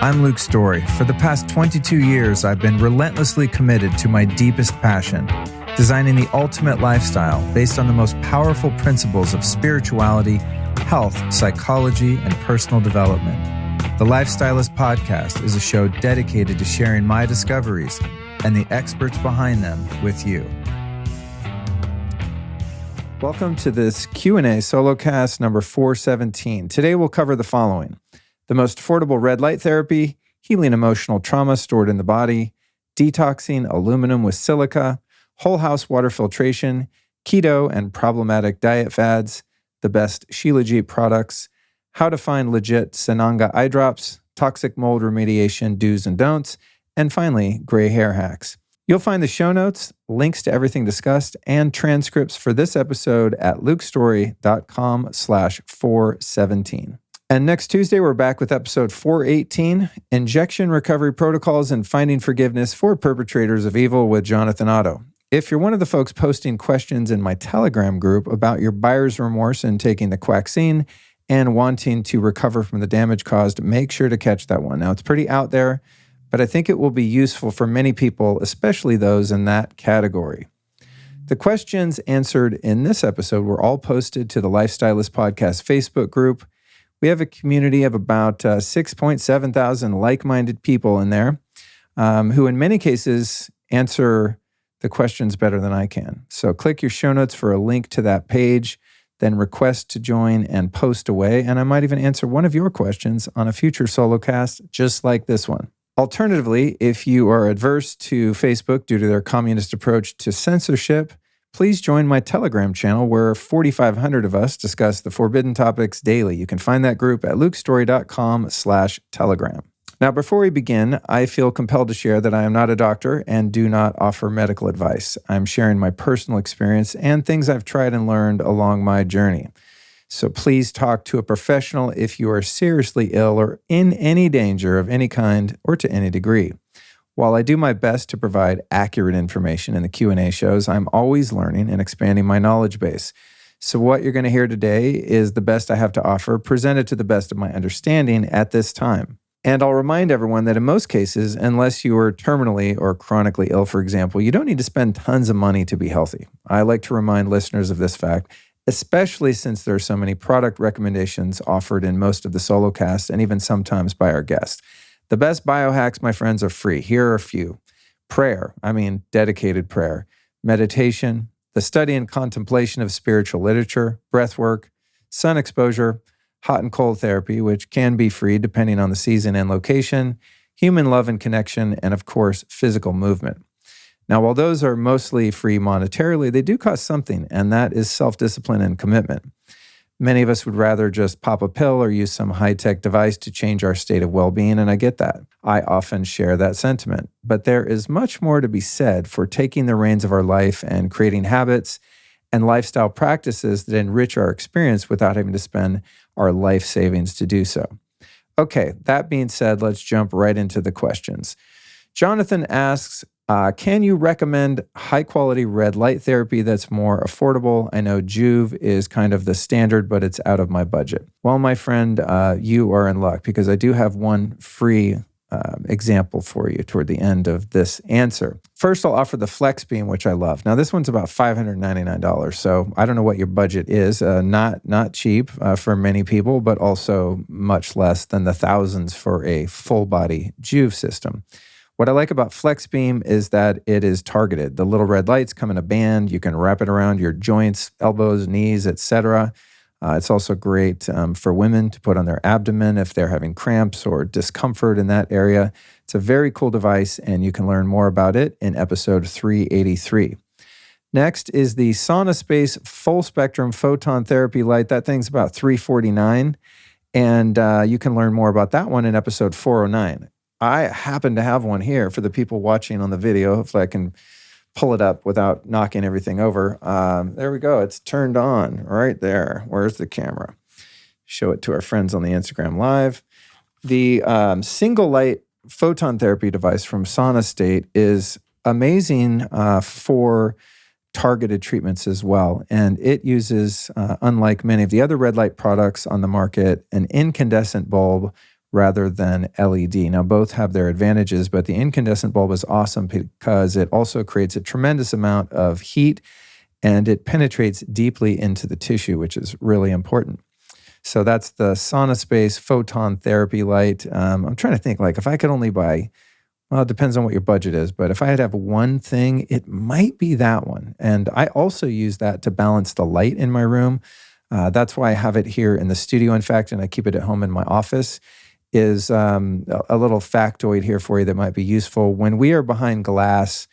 I'm Luke Storey. For the past 22 years, I've been relentlessly committed to my deepest passion, designing the ultimate lifestyle based on the most powerful principles of spirituality, health, psychology, and personal development. The Life Stylist Podcast is a show dedicated to sharing my discoveries and the experts behind them with you. Welcome to this Q&A Solocast number 417. Today we'll cover the following: the most affordable red light therapy, healing emotional trauma stored in the body, detoxing aluminum with silica, whole house water filtration, keto and problematic diet fads, the best Shilajit products, how to find legit Sananga Eye Drops, toxic mold remediation do's and don'ts, and finally, gray hair hacks. You'll find the show notes, links to everything discussed, and transcripts for this episode at lukestorey.com/417. And next Tuesday, we're back with episode 418, Injection Recovery Protocols and Finding Forgiveness for Perpetrators of Evil with Jonathan Otto. If you're one of the folks posting questions in my Telegram group about your buyer's remorse in taking the quaxine and wanting to recover from the damage caused, make sure to catch that one. Now, it's pretty out there, but I think it will be useful for many people, especially those in that category. The questions answered in this episode were all posted to the Life Stylist Podcast Facebook group. We have a community of about 6.7 thousand like-minded people in there who in many cases answer the questions better than I can. So click your show notes for a link to that page, then request to join and post away, and I might even answer one of your questions on a future Solocast just like this one. Alternatively, if you are adverse to Facebook due to their communist approach to censorship, please join my Telegram channel where 4,500 of us discuss the forbidden topics daily. You can find that group at lukestorey.com/telegram. Now, before we begin, I feel compelled to share that I am not a doctor and do not offer medical advice. I'm sharing my personal experience and things I've tried and learned along my journey. So please talk to a professional if you are seriously ill or in any danger of any kind or to any degree. While I do my best to provide accurate information in the Q&A shows, I'm always learning and expanding my knowledge base. So what you're going to hear today is the best I have to offer, presented to the best of my understanding at this time. And I'll remind everyone that in most cases, unless you are terminally or chronically ill, for example, you don't need to spend tons of money to be healthy. I like to remind listeners of this fact, especially since there are so many product recommendations offered in most of the Solocast and even sometimes by our guests. The best biohacks, my friends, are free. Here are a few. Prayer, dedicated prayer. Meditation, the study and contemplation of spiritual literature, breath work, sun exposure, hot and cold therapy, which can be free depending on the season and location, human love and connection, and of course, physical movement. Now, while those are mostly free monetarily, they do cost something, and that is self-discipline and commitment. Many of us would rather just pop a pill or use some high-tech device to change our state of well-being, and I get that. I often share that sentiment. But there is much more to be said for taking the reins of our life and creating habits and lifestyle practices that enrich our experience without having to spend our life savings to do so. Okay, that being said, let's jump right into the questions. Jonathan asks, can you recommend high-quality red light therapy that's more affordable? I know Juve is kind of the standard, but it's out of my budget. Well, my friend, you are in luck because I do have one free example for you toward the end of this answer. First, I'll offer the Flex Beam, which I love. Now, this one's about $599, so I don't know what your budget is. Not cheap for many people, but also much less than the thousands for a full-body Juve system. What I like about Flex Beam is that it is targeted. The little red lights come in a band. You can wrap it around your joints, elbows, knees, etc. It's also great for women to put on their abdomen if they're having cramps or discomfort in that area. It's a very cool device, and you can learn more about it in episode 383. Next is the Sauna Space Full Spectrum Photon Therapy Light. That thing's about $349, and you can learn more about that one in episode 409. I happen to have one here for the people watching on the video. Hopefully I can pull it up without knocking everything over. There we go. It's turned on right there. Where's the camera? Show it to our friends on the Instagram Live. The single light photon therapy device from Sauna State is amazing for targeted treatments as well. And it uses, unlike many of the other red light products on the market, an incandescent bulb rather than LED. Now, both have their advantages, but the incandescent bulb is awesome because it also creates a tremendous amount of heat and it penetrates deeply into the tissue, which is really important. So that's the Sauna Space Photon Therapy Light. I'm trying to think, like, if I could only buy, well, it depends on what your budget is, but if I had to have one thing, it might be that one. And I also use that to balance the light in my room. That's why I have it here in the studio, in fact, and I keep it at home in my office. Is a little factoid here for you that might be useful. When we are behind glass,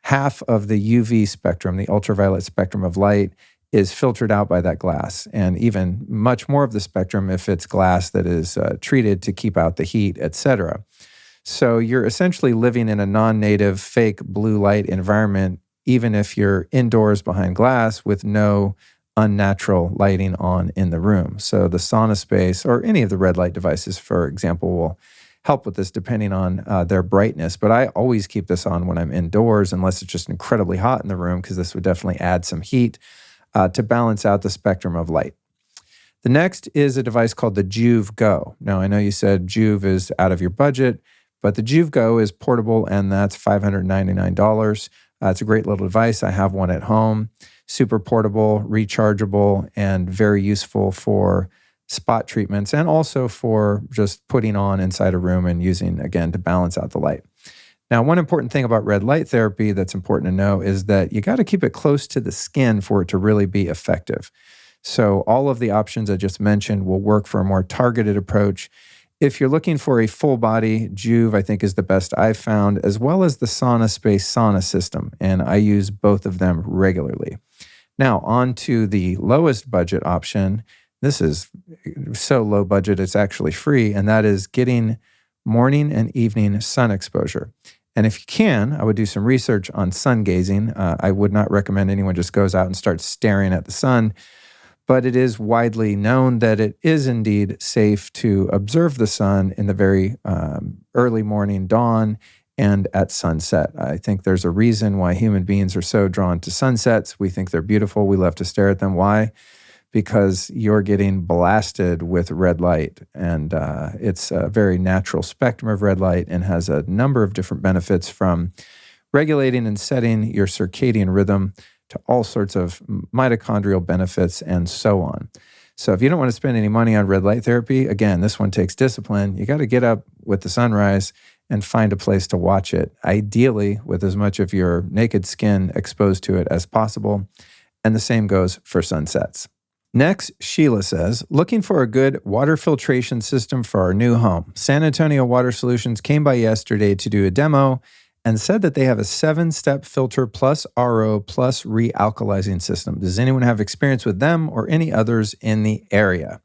half of the UV spectrum, the ultraviolet spectrum of light, is filtered out by that glass, and even much more of the spectrum if it's glass that is treated to keep out the heat, etc. So you're essentially living in a non-native fake blue light environment, even if you're indoors behind glass with no unnatural lighting on in the room. So the Sauna Space, or any of the red light devices, for example, will help with this depending on their brightness. But I always keep this on when I'm indoors, unless it's just incredibly hot in the room, because this would definitely add some heat to balance out the spectrum of light. The next is a device called the Joovv Go. Now, I know you said Joovv is out of your budget, but the Joovv Go is portable, and that's $599. It's a great little device. I have one at home. Super portable, rechargeable, and very useful for spot treatments and also for just putting on inside a room and using, again, to balance out the light. Now, one important thing about red light therapy that's important to know is that you got to keep it close to the skin for it to really be effective. So all of the options I just mentioned will work for a more targeted approach. If you're looking for a full body, Joovv, I think, is the best I've found, as well as the Sauna Space Sauna system, and I use both of them regularly. Now, on to the lowest budget option. This is so low budget, it's actually free, and that is getting morning and evening sun exposure. And if you can, I would do some research on sun gazing. I would not recommend anyone just goes out and starts staring at the sun, but it is widely known that it is indeed safe to observe the sun in the very early morning dawn and at sunset. I think there's a reason why human beings are so drawn to sunsets. We think they're beautiful. We love to stare at them. Why? Because you're getting blasted with red light. And it's a very natural spectrum of red light and has a number of different benefits, from regulating and setting your circadian rhythm to all sorts of mitochondrial benefits and so on. So if you don't want to spend any money on red light therapy, again, this one takes discipline. You got to get up with the sunrise and find a place to watch it, ideally with as much of your naked skin exposed to it as possible. And the same goes for sunsets. Next, Sheila says, looking for a good water filtration system for our new home. San Antonio Water Solutions came by yesterday to do a demo and said that they have a 7-step filter plus RO plus realkalizing system. Does anyone have experience with them or any others in the area?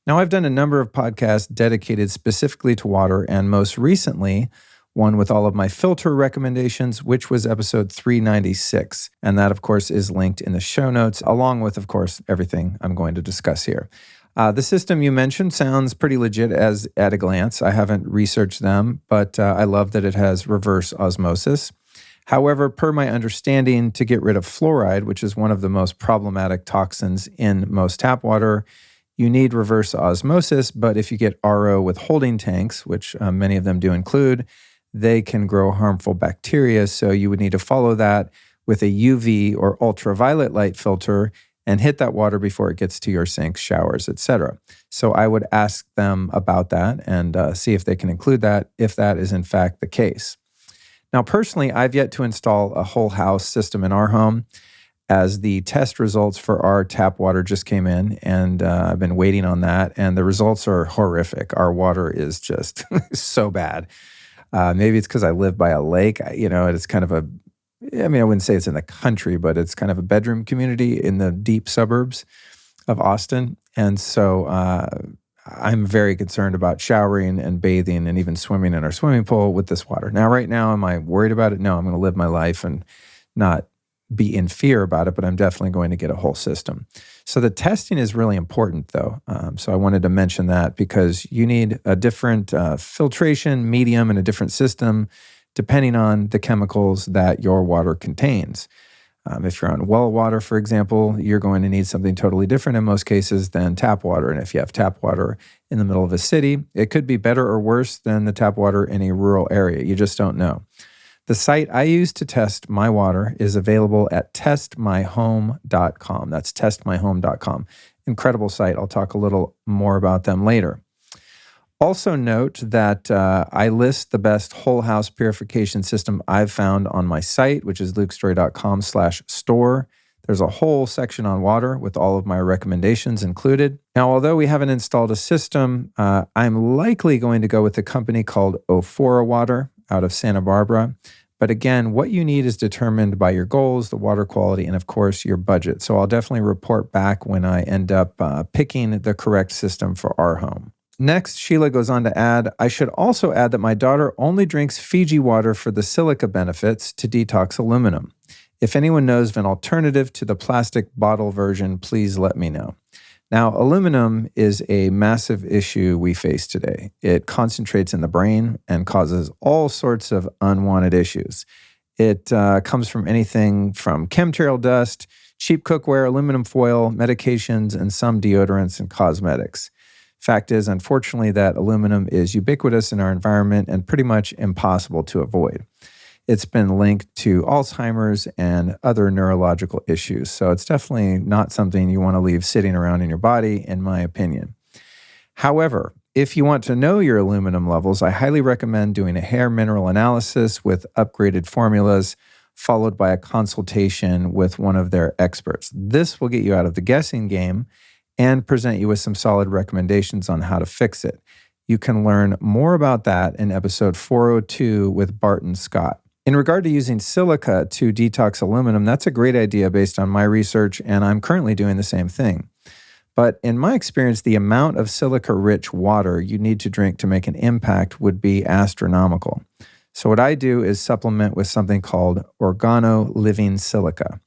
Now, I've done a number of podcasts dedicated specifically to water, and most recently, one with all of my filter recommendations, which was episode 396. And that, of course, is linked in the show notes, along with, of course, everything I'm going to discuss here. The system you mentioned sounds pretty legit as at a glance. I haven't researched them, but I love that it has reverse osmosis. However, per my understanding, to get rid of fluoride, which is one of the most problematic toxins in most tap water, you need reverse osmosis. But if you get RO with holding tanks, which many of them do include, they can grow harmful bacteria. So you would need to follow that with a UV or ultraviolet light filter and hit that water before it gets to your sinks, showers, etc. So I would ask them about that and see if they can include that, if that is in fact the case. Now, personally, I've yet to install a whole house system in our home, as the test results for our tap water just came in, and I've been waiting on that, and the results are horrific. Our water is just so bad. Maybe it's because I live by a lake. It's kind of I wouldn't say it's in the country, but it's kind of a bedroom community in the deep suburbs of Austin. And so I'm very concerned about showering and bathing and even swimming in our swimming pool with this water. Now, right now, am I worried about it? No, I'm going to live my life and not be in fear about it, but I'm definitely going to get a whole system. So the testing is really important, though. So I wanted to mention that because you need a different filtration medium and a different system depending on the chemicals that your water contains. If you're on well water, for example, you're going to need something totally different in most cases than tap water. And if you have tap water in the middle of a city, it could be better or worse than the tap water in a rural area. You just don't know. The site I use to test my water is available at testmyhome.com. That's testmyhome.com. Incredible site. I'll talk a little more about them later. Also note that I list the best whole house purification system I've found on my site, which is lukestorey.com/store. There's a whole section on water with all of my recommendations included. Now, although we haven't installed a system, I'm likely going to go with a company called Ophora Water out of Santa Barbara. But again, what you need is determined by your goals, the water quality, and of course, your budget. So I'll definitely report back when I end up picking the correct system for our home. Next, Sheila goes on to add, I should also add that my daughter only drinks Fiji water for the silica benefits to detox aluminum. If anyone knows of an alternative to the plastic bottle version, please let me know. Now, aluminum is a massive issue we face today. It concentrates in the brain and causes all sorts of unwanted issues. It comes from anything from chemtrail dust, cheap cookware, aluminum foil, medications, and some deodorants and cosmetics. Fact is, unfortunately, that aluminum is ubiquitous in our environment and pretty much impossible to avoid. It's been linked to Alzheimer's and other neurological issues. So it's definitely not something you want to leave sitting around in your body, in my opinion. However, if you want to know your aluminum levels, I highly recommend doing a hair mineral analysis with upgraded formulas, followed by a consultation with one of their experts. This will get you out of the guessing game and present you with some solid recommendations on how to fix it. You can learn more about that in episode 402 with Barton Scott. In regard to using silica to detox aluminum, that's a great idea based on my research, and I'm currently doing the same thing. But in my experience, the amount of silica-rich water you need to drink to make an impact would be astronomical. So what I do is supplement with something called Organo Living Silica.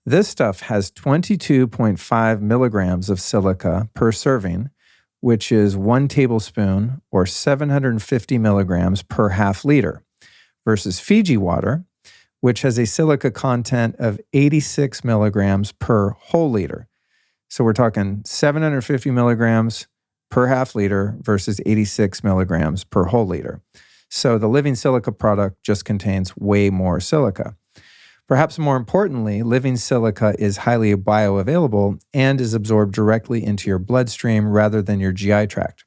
This stuff has 22.5 milligrams of silica per serving, which is 1 tablespoon or 750 milligrams per half liter, versus Fiji water, which has a silica content of 86 milligrams per whole liter. So we're talking 750 milligrams per half liter versus 86 milligrams per whole liter. So the Living Silica product just contains way more silica. Perhaps more importantly, living silica is highly bioavailable and is absorbed directly into your bloodstream rather than your GI tract.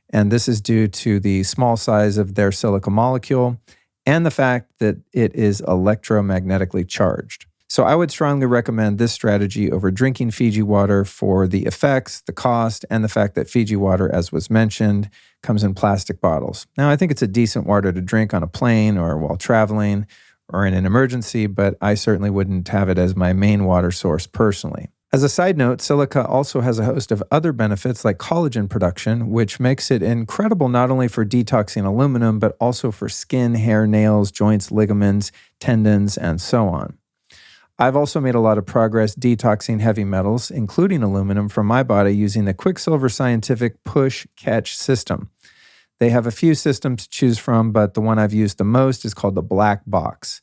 And this is due to the small size of their silica molecule and the fact that it is electromagnetically charged. So I would strongly recommend this strategy over drinking Fiji water for the effects, the cost, and the fact that Fiji water, as was mentioned, comes in plastic bottles. Now, I think it's a decent water to drink on a plane or while traveling or in an emergency, but I certainly wouldn't have it as my main water source personally. As a side note, silica also has a host of other benefits like collagen production, which makes it incredible not only for detoxing aluminum, but also for skin, hair, nails, joints, ligaments, tendons, and so on. I've also made a lot of progress detoxing heavy metals, including aluminum, from my body using the Quicksilver Scientific Push-Catch system. They have a few systems to choose from, but the one I've used the most is called the Black Box.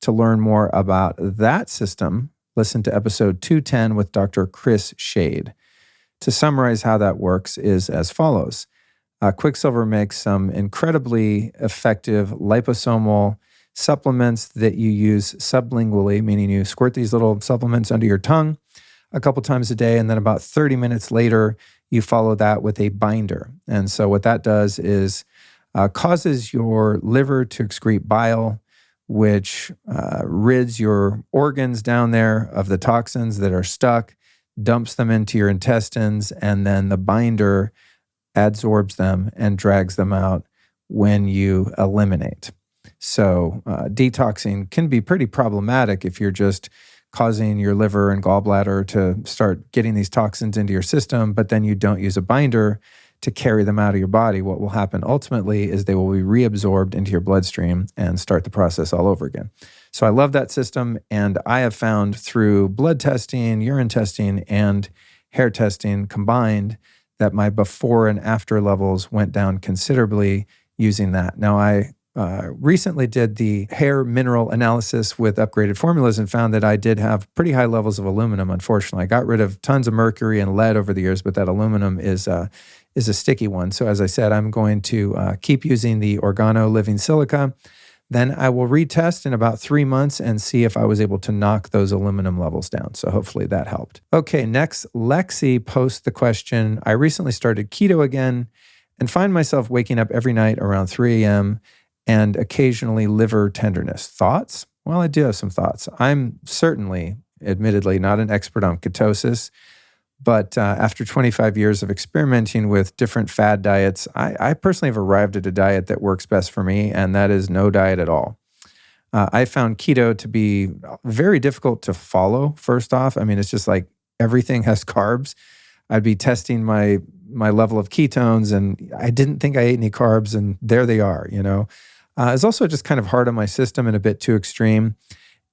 To learn more about that system, listen to episode 210 with Dr. Chris Shade. To summarize how that works is as follows. Quicksilver makes some incredibly effective liposomal supplements that you use sublingually, meaning you squirt these little supplements under your tongue a couple times a day, and then about 30 minutes later, you follow that with a binder. And so what that does is causes your liver to excrete bile, which rids your organs down there of the toxins that are stuck, dumps them into your intestines, and then the binder adsorbs them and drags them out when you eliminate. So detoxing can be pretty problematic if you're just causing your liver and gallbladder to start getting these toxins into your system, but then you don't use a binder to carry them out of your body. What will happen ultimately is they will be reabsorbed into your bloodstream and start the process all over again. So I love that system, and I have found through blood testing, urine testing, and hair testing combined that my before and after levels went down considerably using that. Now, I recently did the hair mineral analysis with upgraded formulas and found that I did have pretty high levels of aluminum, unfortunately. I got rid of tons of mercury and lead over the years, but that aluminum is a sticky one. So as I said, I'm going to keep using the Organo Living Silica. Then I will retest in about 3 months and see if I was able to knock those aluminum levels down. So hopefully that helped. Okay, next, Lexi posts the question, I recently started keto again and find myself waking up every night around 3 a.m. and occasionally liver tenderness. Thoughts? Well, I do have some thoughts. I'm certainly, admittedly, not an expert on ketosis, but after 25 years of experimenting with different fad diets, I personally have arrived at a diet that works best for me, and that is no diet at all. I found keto to be very difficult to follow, first off. I mean, it's just like everything has carbs. I'd be testing my level of ketones, and I didn't think I ate any carbs, and there they are, It's also just kind of hard on my system and a bit too extreme,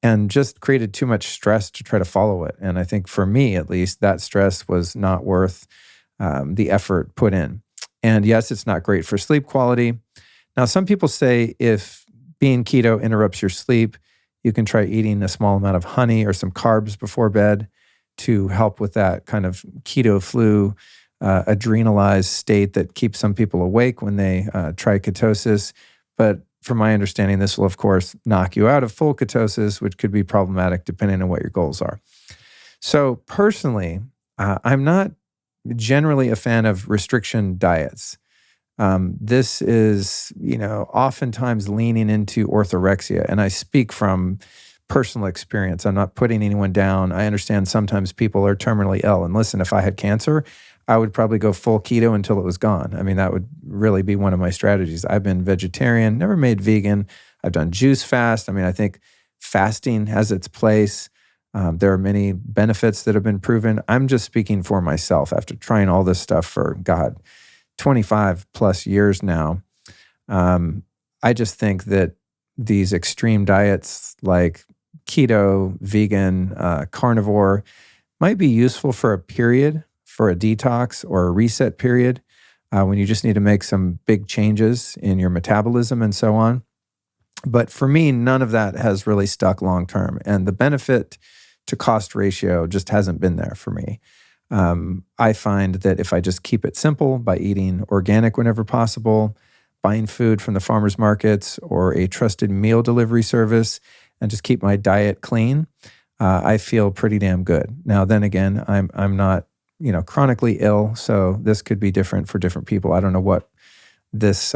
and just created too much stress to try to follow it. And I think for me, at least, that stress was not worth the effort put in. And yes, it's not great for sleep quality. Now, some people say if being keto interrupts your sleep, you can try eating a small amount of honey or some carbs before bed to help with that kind of keto flu, adrenalized state that keeps some people awake when they try ketosis. But from my understanding, this will, of course, knock you out of full ketosis, which could be problematic depending on what your goals are. So personally, I'm not generally a fan of restriction diets. This is, oftentimes leaning into orthorexia, and I speak from personal experience. I'm not putting anyone down. I understand sometimes people are terminally ill, and listen, if I had cancer, I would probably go full keto until it was gone. I mean, that would really be one of my strategies. I've been vegetarian, never made vegan. I've done juice fast. I mean, I think fasting has its place. There are many benefits that have been proven. I'm just speaking for myself after trying all this stuff for, 25 plus years now. I just think that these extreme diets like keto, vegan, carnivore might be useful for a period, for a detox or a reset period, when you just need to make some big changes in your metabolism and so on. But for me, none of that has really stuck long term. And the benefit to cost ratio just hasn't been there for me. I find that if I just keep it simple by eating organic whenever possible, buying food from the farmers markets or a trusted meal delivery service, and just keep my diet clean, I feel pretty damn good. Now, then again, I'm not chronically ill, so this could be different for different people. I don't know what this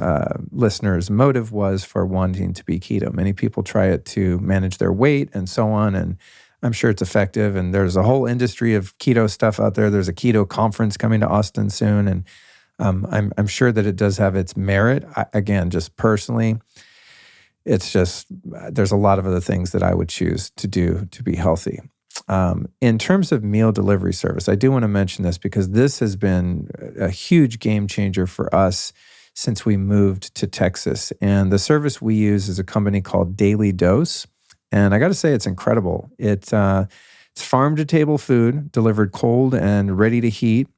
listener's motive was for wanting to be keto. Many people try it to manage their weight and so on, and I'm sure it's effective. And there's a whole industry of keto stuff out there. There's a keto conference coming to Austin soon, and I'm sure that it does have its merit. Again, just personally, it's just there's a lot of other things that I would choose to do to be healthy. In terms of meal delivery service, I do want to mention this because this has been a huge game changer for us since we moved to Texas. And the service we use is a company called Daily Dose. And I got to say, it's incredible. It's farm-to-table food delivered cold and ready to heat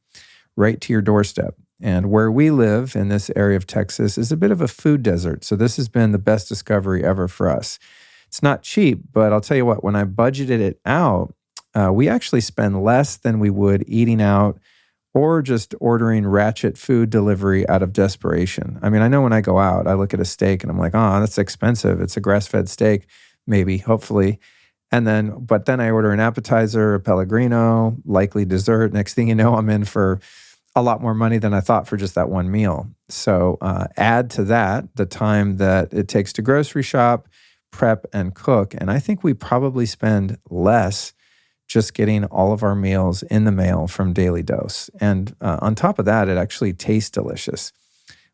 right to your doorstep. And where we live in this area of Texas is a bit of a food desert. So this has been the best discovery ever for us. It's not cheap, but I'll tell you what, when I budgeted it out, we actually spend less than we would eating out or just ordering ratchet food delivery out of desperation. I mean, I know when I go out, I look at a steak and I'm like, oh, that's expensive. It's a grass-fed steak, maybe, hopefully. But then I order an appetizer, a Pellegrino, likely dessert. Next thing you know, I'm in for a lot more money than I thought for just that one meal. So add to that the time that it takes to grocery shop, prep, and cook. And I think we probably spend less just getting all of our meals in the mail from Daily Dose. And on top of that, it actually tastes delicious,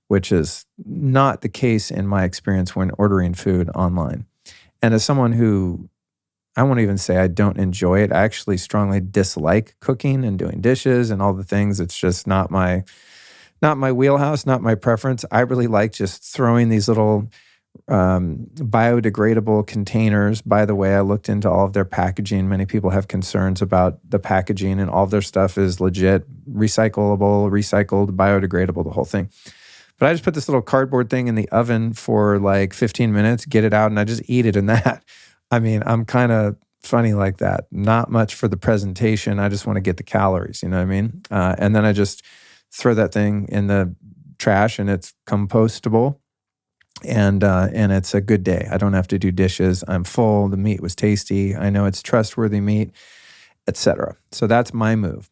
which is not the case in my experience when ordering food online. And as someone who, I won't even say I don't enjoy it, I actually strongly dislike cooking and doing dishes and all the things. It's just not my wheelhouse, not my preference. I really like just throwing these little biodegradable containers. By the way, I looked into all of their packaging. Many people have concerns about the packaging, and all of their stuff is legit, recyclable, recycled, biodegradable, the whole thing. But But I just put this little cardboard thing in the oven for like 15 minutes, get it out, and I just eat it in that. I mean, I'm kind of funny like that. Not much for the presentation. I just want to get the calories, you know what I mean? And then I just throw that thing in the trash and it's compostable. And it's a good day. I don't have to do dishes. I'm full. The meat was tasty. I know it's trustworthy meat, etc. So that's my move.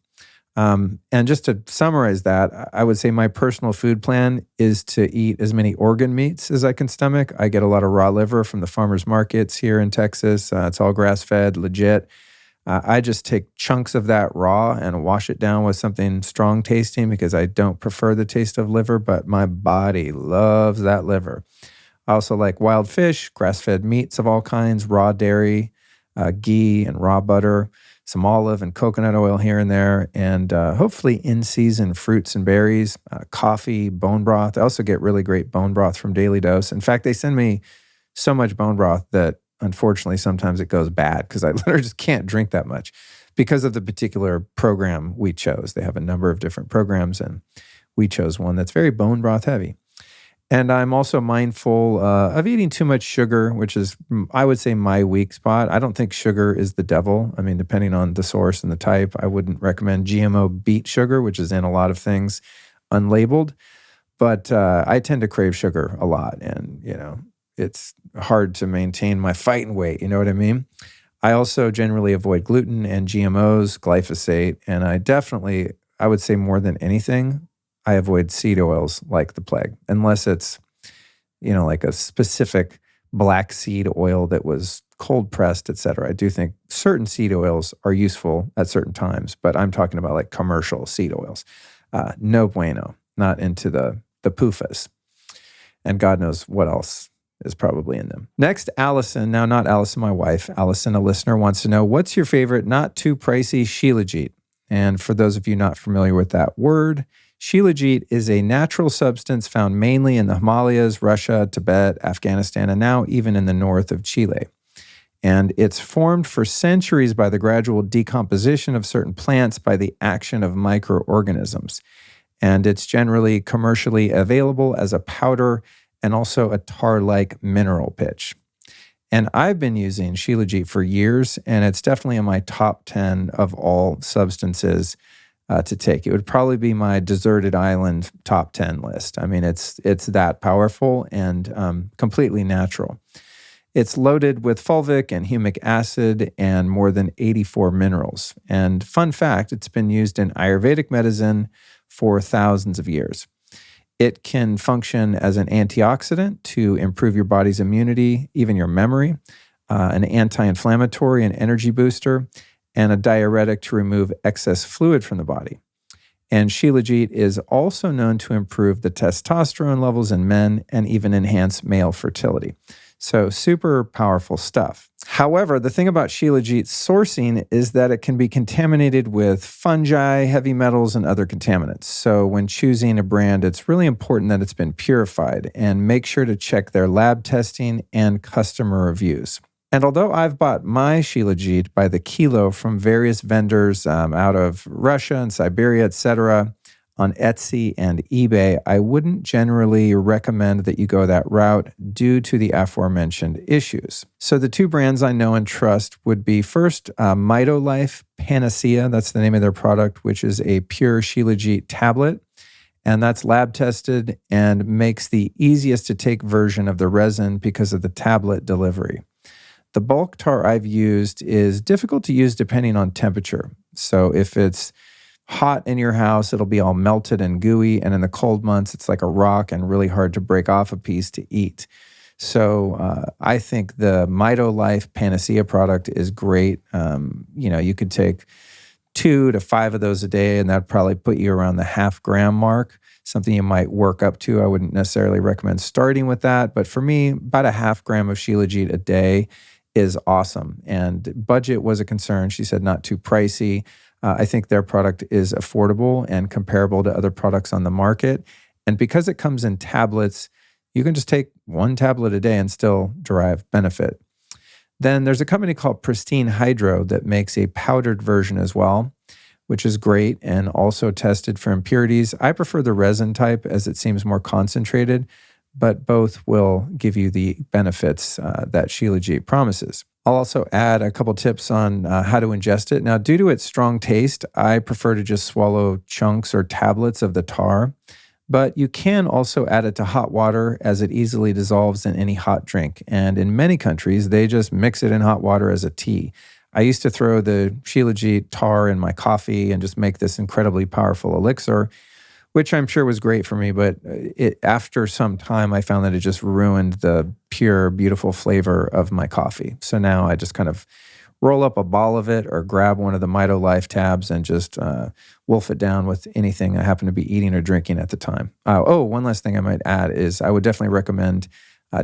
And just to summarize that, I would say my personal food plan is to eat as many organ meats as I can stomach. I get a lot of raw liver from the farmers markets here in Texas. It's all grass-fed, legit. I just take chunks of that raw and wash it down with something strong tasting because I don't prefer the taste of liver, but my body loves that liver. I also like wild fish, grass-fed meats of all kinds, raw dairy, ghee and raw butter, some olive and coconut oil here and there, and hopefully in-season fruits and berries, coffee, bone broth. I also get really great bone broth from Daily Dose. In fact, they send me so much bone broth that unfortunately sometimes it goes bad because I literally just can't drink that much because of the particular program we chose. They have a number of different programs, and we chose one that's very bone broth heavy. And I'm also mindful of eating too much sugar, which is, I would say, my weak spot. I don't think sugar is the devil. I mean, depending on the source and the type, I wouldn't recommend GMO beet sugar, which is in a lot of things unlabeled. But I tend to crave sugar a lot. And, you know, it's hard to maintain my fighting weight. You know what I mean? I also generally avoid gluten and GMOs, glyphosate. And I would say more than anything, I avoid seed oils like the plague, unless it's, you know, like a specific black seed oil that was cold pressed, et cetera. I do think certain seed oils are useful at certain times, but I'm talking about like commercial seed oils. No bueno, not into the PUFAs. And God knows what else is probably in them. Next, Allison, now not Allison, my wife, Allison, a listener, wants to know, what's your favorite not too pricey Shilajit? And for those of you not familiar with that word, Shilajit is a natural substance found mainly in the Himalayas, Russia, Tibet, Afghanistan, and now even in the north of Chile. And it's formed for centuries by the gradual decomposition of certain plants by the action of microorganisms. And it's generally commercially available as a powder and also a tar-like mineral pitch. And I've been using Shilajit for years, and it's definitely in my top 10 of all substances to take. It would probably be my deserted island top 10 list. I mean, it's that powerful and completely natural. It's loaded with fulvic and humic acid and more than 84 minerals. And fun fact, it's been used in Ayurvedic medicine for thousands of years. It can function as an antioxidant to improve your body's immunity, even your memory, an anti-inflammatory and energy booster, and a diuretic to remove excess fluid from the body. And Shilajit is also known to improve the testosterone levels in men and even enhance male fertility. So super powerful stuff. However, the thing about Shilajit sourcing is that it can be contaminated with fungi, heavy metals, and other contaminants. So when choosing a brand, it's really important that it's been purified, and make sure to check their lab testing and customer reviews. And although I've bought my Shilajit by the kilo from various vendors out of Russia and Siberia, etc., on Etsy and eBay, I wouldn't generally recommend that you go that route due to the aforementioned issues. So the two brands I know and trust would be first, MitoLife Panacea, that's the name of their product, which is a pure Shilajit tablet. And that's lab tested and makes the easiest to take version of the resin because of the tablet delivery. The bulk tar I've used is difficult to use depending on temperature. So if it's hot in your house, it'll be all melted and gooey. And in the cold months, it's like a rock and really hard to break off a piece to eat. So I think the MitoLife Panacea product is great. You could take 2 to 5 of those a day, and that'd probably put you around the 0.5 gram mark, something you might work up to. I wouldn't necessarily recommend starting with that. But for me, about 0.5 gram of Shilajit a day is awesome. And budget was a concern. She said not too pricey. I think their product is affordable and comparable to other products on the market. And because it comes in tablets, you can just take 1 tablet a day and still derive benefit. Then there's a company called Pristine Hydro that makes a powdered version as well. which is great and also tested for impurities. I prefer the resin type as it seems more concentrated, but both will give you the benefits that Shilajit promises. I'll also add a couple tips on how to ingest it. Now, due to its strong taste, I prefer to just swallow chunks or tablets of the tar, but you can also add it to hot water as it easily dissolves in any hot drink. And in many countries, they just mix it in hot water as a tea. I used to throw the Shilajit tar in my coffee and just make this incredibly powerful elixir, which I'm sure was great for me, but after some time, I found that it just ruined the pure, beautiful flavor of my coffee. So now I just kind of roll up a ball of it or grab one of the Mito Life tabs and just wolf it down with anything I happen to be eating or drinking at the time. One last thing I might add is I would definitely recommend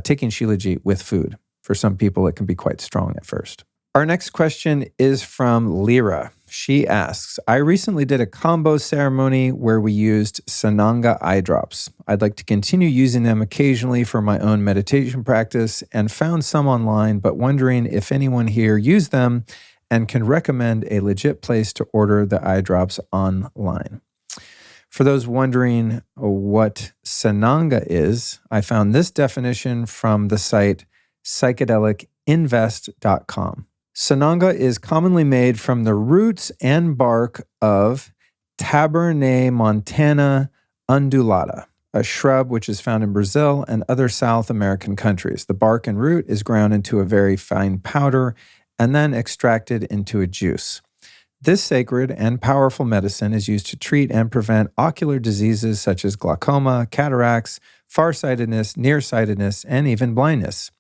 taking Shilajit with food. For some people, it can be quite strong at first. Our next question is from Lyra. She asks, I recently did a combo ceremony where we used Sananga Eye Drops. I'd like to continue using them occasionally for my own meditation practice and found some online, but wondering if anyone here used them and can recommend a legit place to order the eye drops online. For those wondering what Sananga is, I found this definition from the site psychedelicinvest.com. Sananga is commonly made from the roots and bark of Tabernae undulata, a shrub which is found in Brazil and other South American countries. The bark and root is ground into a very fine powder and then extracted into a juice. This sacred and powerful medicine is used to treat and prevent ocular diseases such as glaucoma, cataracts, farsightedness, nearsightedness, and even blindness.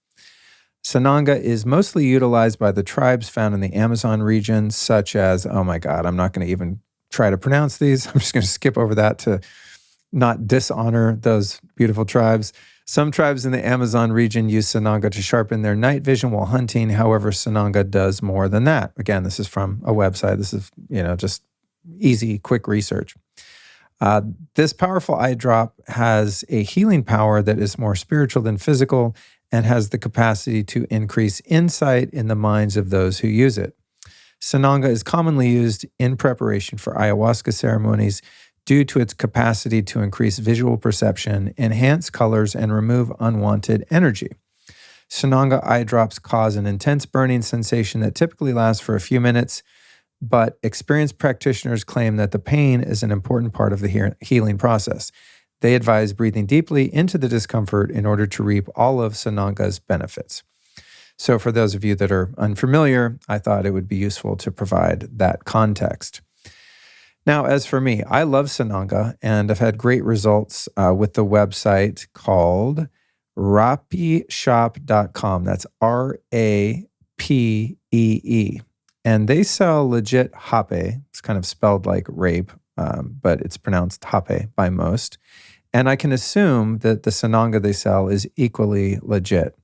Sananga is mostly utilized by the tribes found in the Amazon region, such as, I'm not going to even try to pronounce these. I'm just going to skip over that to not dishonor those beautiful tribes. Some tribes in the Amazon region use Sananga to sharpen their night vision while hunting. However, Sananga does more than that. Again, this is from a website. This is, just easy, quick research. This powerful eye drop has a healing power that is more spiritual than physical and has the capacity to increase insight in the minds of those who use it. Sananga is commonly used in preparation for ayahuasca ceremonies due to its capacity to increase visual perception, enhance colors, and remove unwanted energy. Sananga eye drops cause an intense burning sensation that typically lasts for a few minutes, but experienced practitioners claim that the pain is an important part of the healing process. They advise breathing deeply into the discomfort in order to reap all of Sananga's benefits. So for those of you that are unfamiliar, I thought it would be useful to provide that context. Now, as for me, I love Sananga, and I've had great results with the website called rapishop.com. That's RAPEE. And they sell legit hape. It's kind of spelled like rape, but it's pronounced hape by most. And I can assume that the Sananga they sell is equally legit.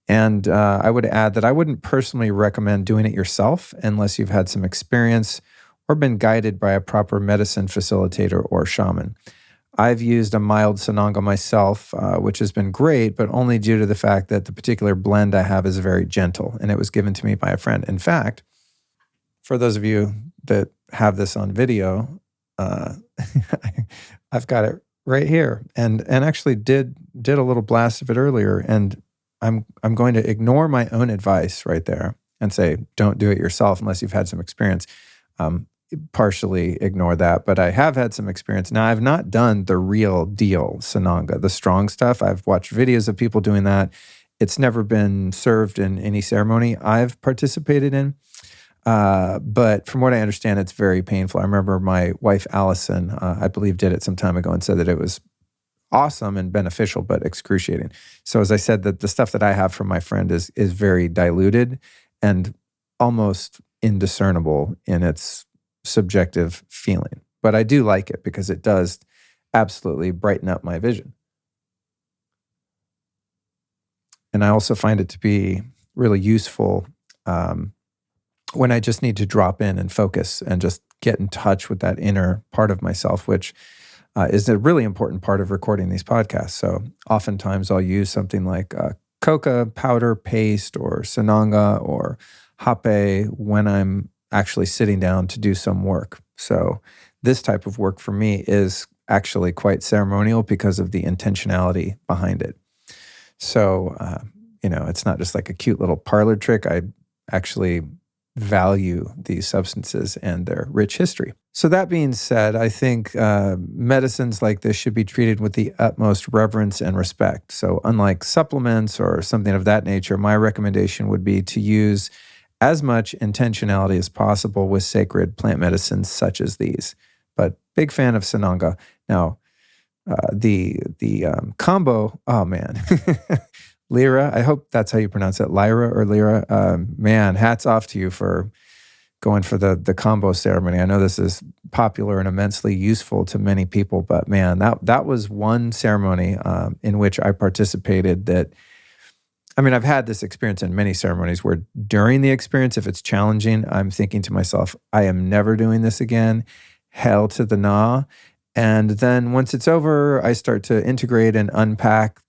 And I would add that I wouldn't personally recommend doing it yourself unless you've had some experience or been guided by a proper medicine facilitator or shaman. I've used a mild Sananga myself, which has been great, but only due to the fact that the particular blend I have is very gentle, and it was given to me by a friend. In fact, for those of you that have this on video, I've got it right here, and actually did a little blast of it earlier, and I'm going to ignore my own advice right there and say don't do it yourself unless you've had some experience. Partially ignore that, but I have had some experience. Now, I've not done the real deal Sananga, the strong stuff. I've watched videos of people doing that. It's never been served in any ceremony I've participated in. But from what I understand, it's very painful. I remember my wife, Allison, I believe did it some time ago and said that it was awesome and beneficial, but excruciating. So as I said, that the stuff that I have from my friend is very diluted and almost indiscernible in its subjective feeling. But I do like it because it does absolutely brighten up my vision. And I also find it to be really useful when I just need to drop in and focus and just get in touch with that inner part of myself, which is a really important part of recording these podcasts. So oftentimes I'll use something like coca powder paste or Sananga or hape when I'm actually sitting down to do some work. So this type of work for me is actually quite ceremonial because of the intentionality behind it. So, it's not just like a cute little parlor trick. I actually value these substances and their rich history. So that being said, I think medicines like this should be treated with the utmost reverence and respect. So unlike supplements or something of that nature, my recommendation would be to use as much intentionality as possible with sacred plant medicines such as these. But big fan of Sananga. Now, the combo, oh man, Lyra, I hope that's how you pronounce it, Lyra or Lyra. Man, hats off to you for going for the combo ceremony. I know this is popular and immensely useful to many people, but man, that was one ceremony in which I participated that, I've had this experience in many ceremonies where during the experience, if it's challenging, I'm thinking to myself, I am never doing this again. Hell to the nah. And then once it's over, I start to integrate and unpack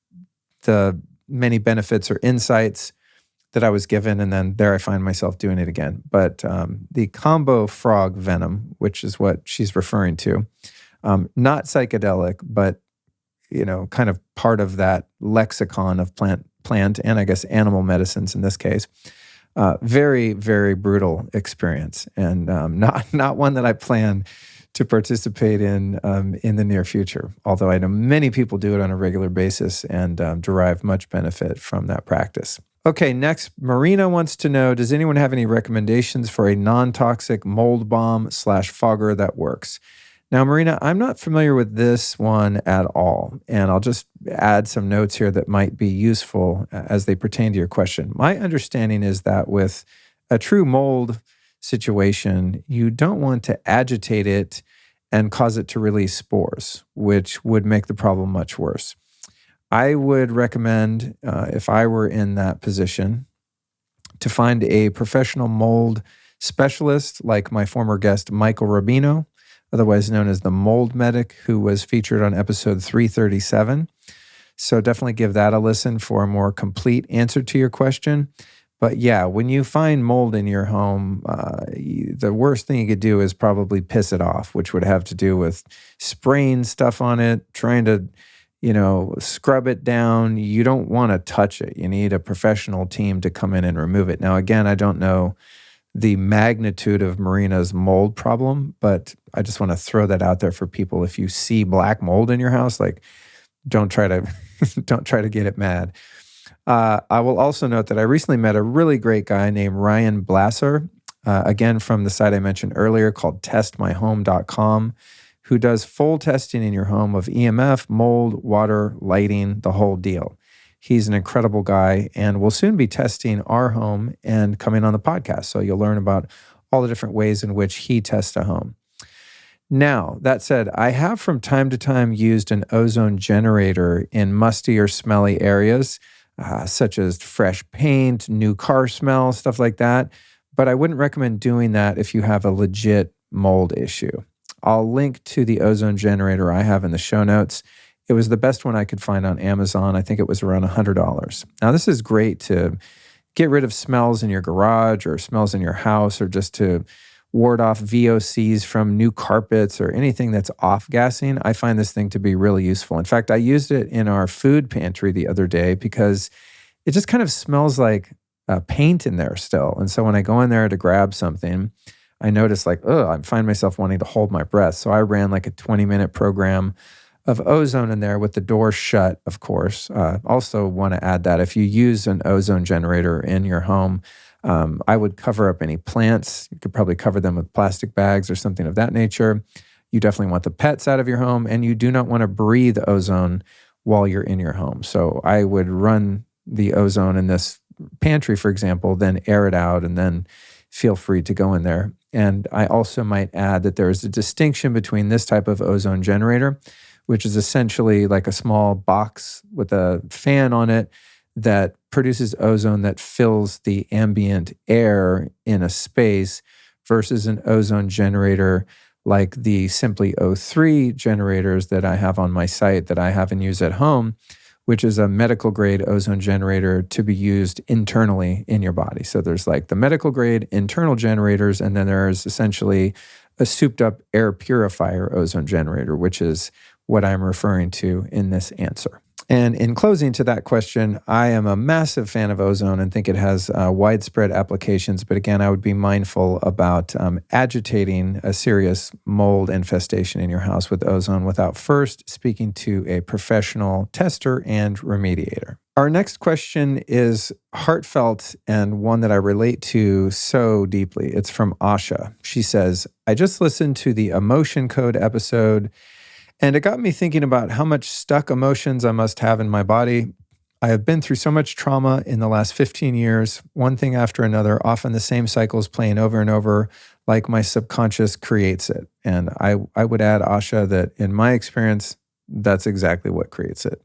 the many benefits or insights that I was given, and then there I find myself doing it again. But the combo frog venom, which is what she's referring to, not psychedelic, but kind of part of that lexicon of plant and I guess animal medicines in this case. Very, very brutal experience, and not one that I plan to participate in the near future. Although I know many people do it on a regular basis and derive much benefit from that practice. Okay, next, Marina wants to know, does anyone have any recommendations for a non-toxic mold bomb / fogger that works? Now, Marina, I'm not familiar with this one at all, and I'll just add some notes here that might be useful as they pertain to your question. My understanding is that with a true mold situation, you don't want to agitate it and cause it to release spores, which would make the problem much worse. I would recommend, if I were in that position, to find a professional mold specialist like my former guest, Michael Rubino, otherwise known as the Mold Medic, who was featured on episode 337. So definitely give that a listen for a more complete answer to your question. But yeah, when you find mold in your home, the worst thing you could do is probably piss it off, which would have to do with spraying stuff on it, trying to, scrub it down. You don't want to touch it. You need a professional team to come in and remove it. Now, again, I don't know the magnitude of Marina's mold problem, but I just want to throw that out there for people. If you see black mold in your house, don't try to get it mad. I will also note that I recently met a really great guy named Ryan Blasser, again from the site I mentioned earlier called testmyhome.com, who does full testing in your home of EMF, mold, water, lighting, the whole deal. He's an incredible guy and will soon be testing our home and coming on the podcast. So you'll learn about all the different ways in which he tests a home. Now, that said, I have from time to time used an ozone generator in musty or smelly areas, such as fresh paint, new car smell, stuff like that. But I wouldn't recommend doing that if you have a legit mold issue. I'll link to the ozone generator I have in the show notes. It was the best one I could find on Amazon. I think it was around $100. Now, this is great to get rid of smells in your garage or smells in your house, or just to ward off VOCs from new carpets or anything that's off-gassing. I find this thing to be really useful. In fact, I used it in our food pantry the other day because it just kind of smells like paint in there still. And so when I go in there to grab something, I notice I find myself wanting to hold my breath. So I ran a 20-minute program of ozone in there with the door shut, of course. Also want to add that if you use an ozone generator in your home, I would cover up any plants. You could probably cover them with plastic bags or something of that nature. You definitely want the pets out of your home, and you do not want to breathe ozone while you're in your home. So I would run the ozone in this pantry, for example, then air it out, and then feel free to go in there. And I also might add that there is a distinction between this type of ozone generator, which is essentially like a small box with a fan on it that produces ozone that fills the ambient air in a space, versus an ozone generator like the Simply O3 generators that I have on my site that I have and use at home, which is a medical grade ozone generator to be used internally in your body. So there's the medical grade internal generators, and then there's essentially a souped up air purifier ozone generator, which is what I'm referring to in this answer. And in closing to that question, I am a massive fan of ozone and think it has widespread applications. But again, I would be mindful about agitating a serious mold infestation in your house with ozone without first speaking to a professional tester and remediator. Our next question is heartfelt and one that I relate to so deeply. It's from Asha. She says, I just listened to the Emotion Code episode, and it got me thinking about how much stuck emotions I must have in my body. I have been through so much trauma in the last 15 years, one thing after another, often the same cycles playing over and over, like my subconscious creates it. And I would add, Asha, that in my experience, that's exactly what creates it.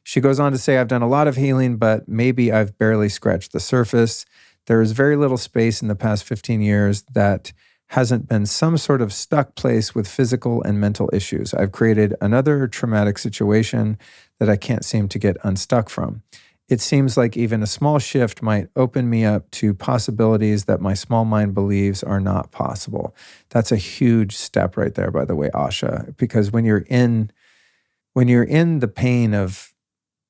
She goes on to say, I've done a lot of healing, but maybe I've barely scratched the surface. There is very little space in the past 15 years that hasn't been some sort of stuck place with physical and mental issues. I've created another traumatic situation that I can't seem to get unstuck from. It seems like even a small shift might open me up to possibilities that my small mind believes are not possible. That's a huge step right there, by the way, Asha, because when you're in the pain of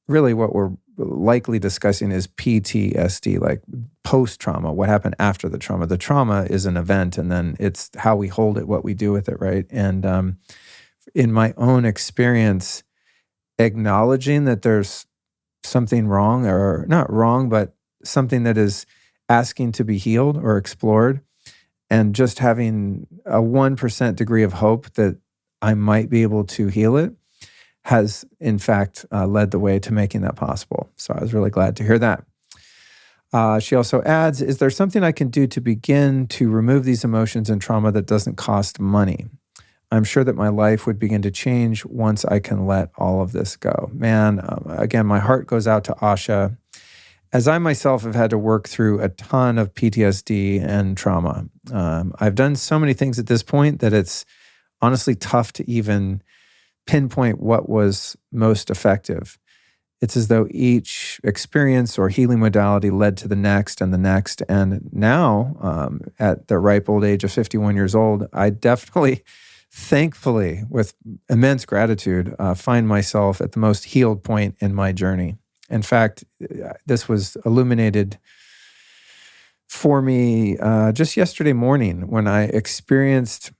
really what we're likely discussing is PTSD, like post-trauma, what happened after the trauma. The trauma is an event, and then it's how we hold it, what we do with it, right? And in my own experience, acknowledging that there's something wrong, or not wrong, but something that is asking to be healed or explored, and just having a 1% degree of hope that I might be able to heal it, has, in fact, led the way to making that possible. So I was really glad to hear that. She also adds, is there something I can do to begin to remove these emotions and trauma that doesn't cost money? I'm sure that my life would begin to change once I can let all of this go. Man, again, my heart goes out to Asha, as I myself have had to work through a ton of PTSD and trauma. I've done so many things at this point that it's honestly tough to even pinpoint what was most effective. It's as though each experience or healing modality led to the next and the next. And now, at the ripe old age of 51 years old, I definitely, thankfully, with immense gratitude, find myself at the most healed point in my journey. In fact, this was illuminated for me just yesterday morning when I experienced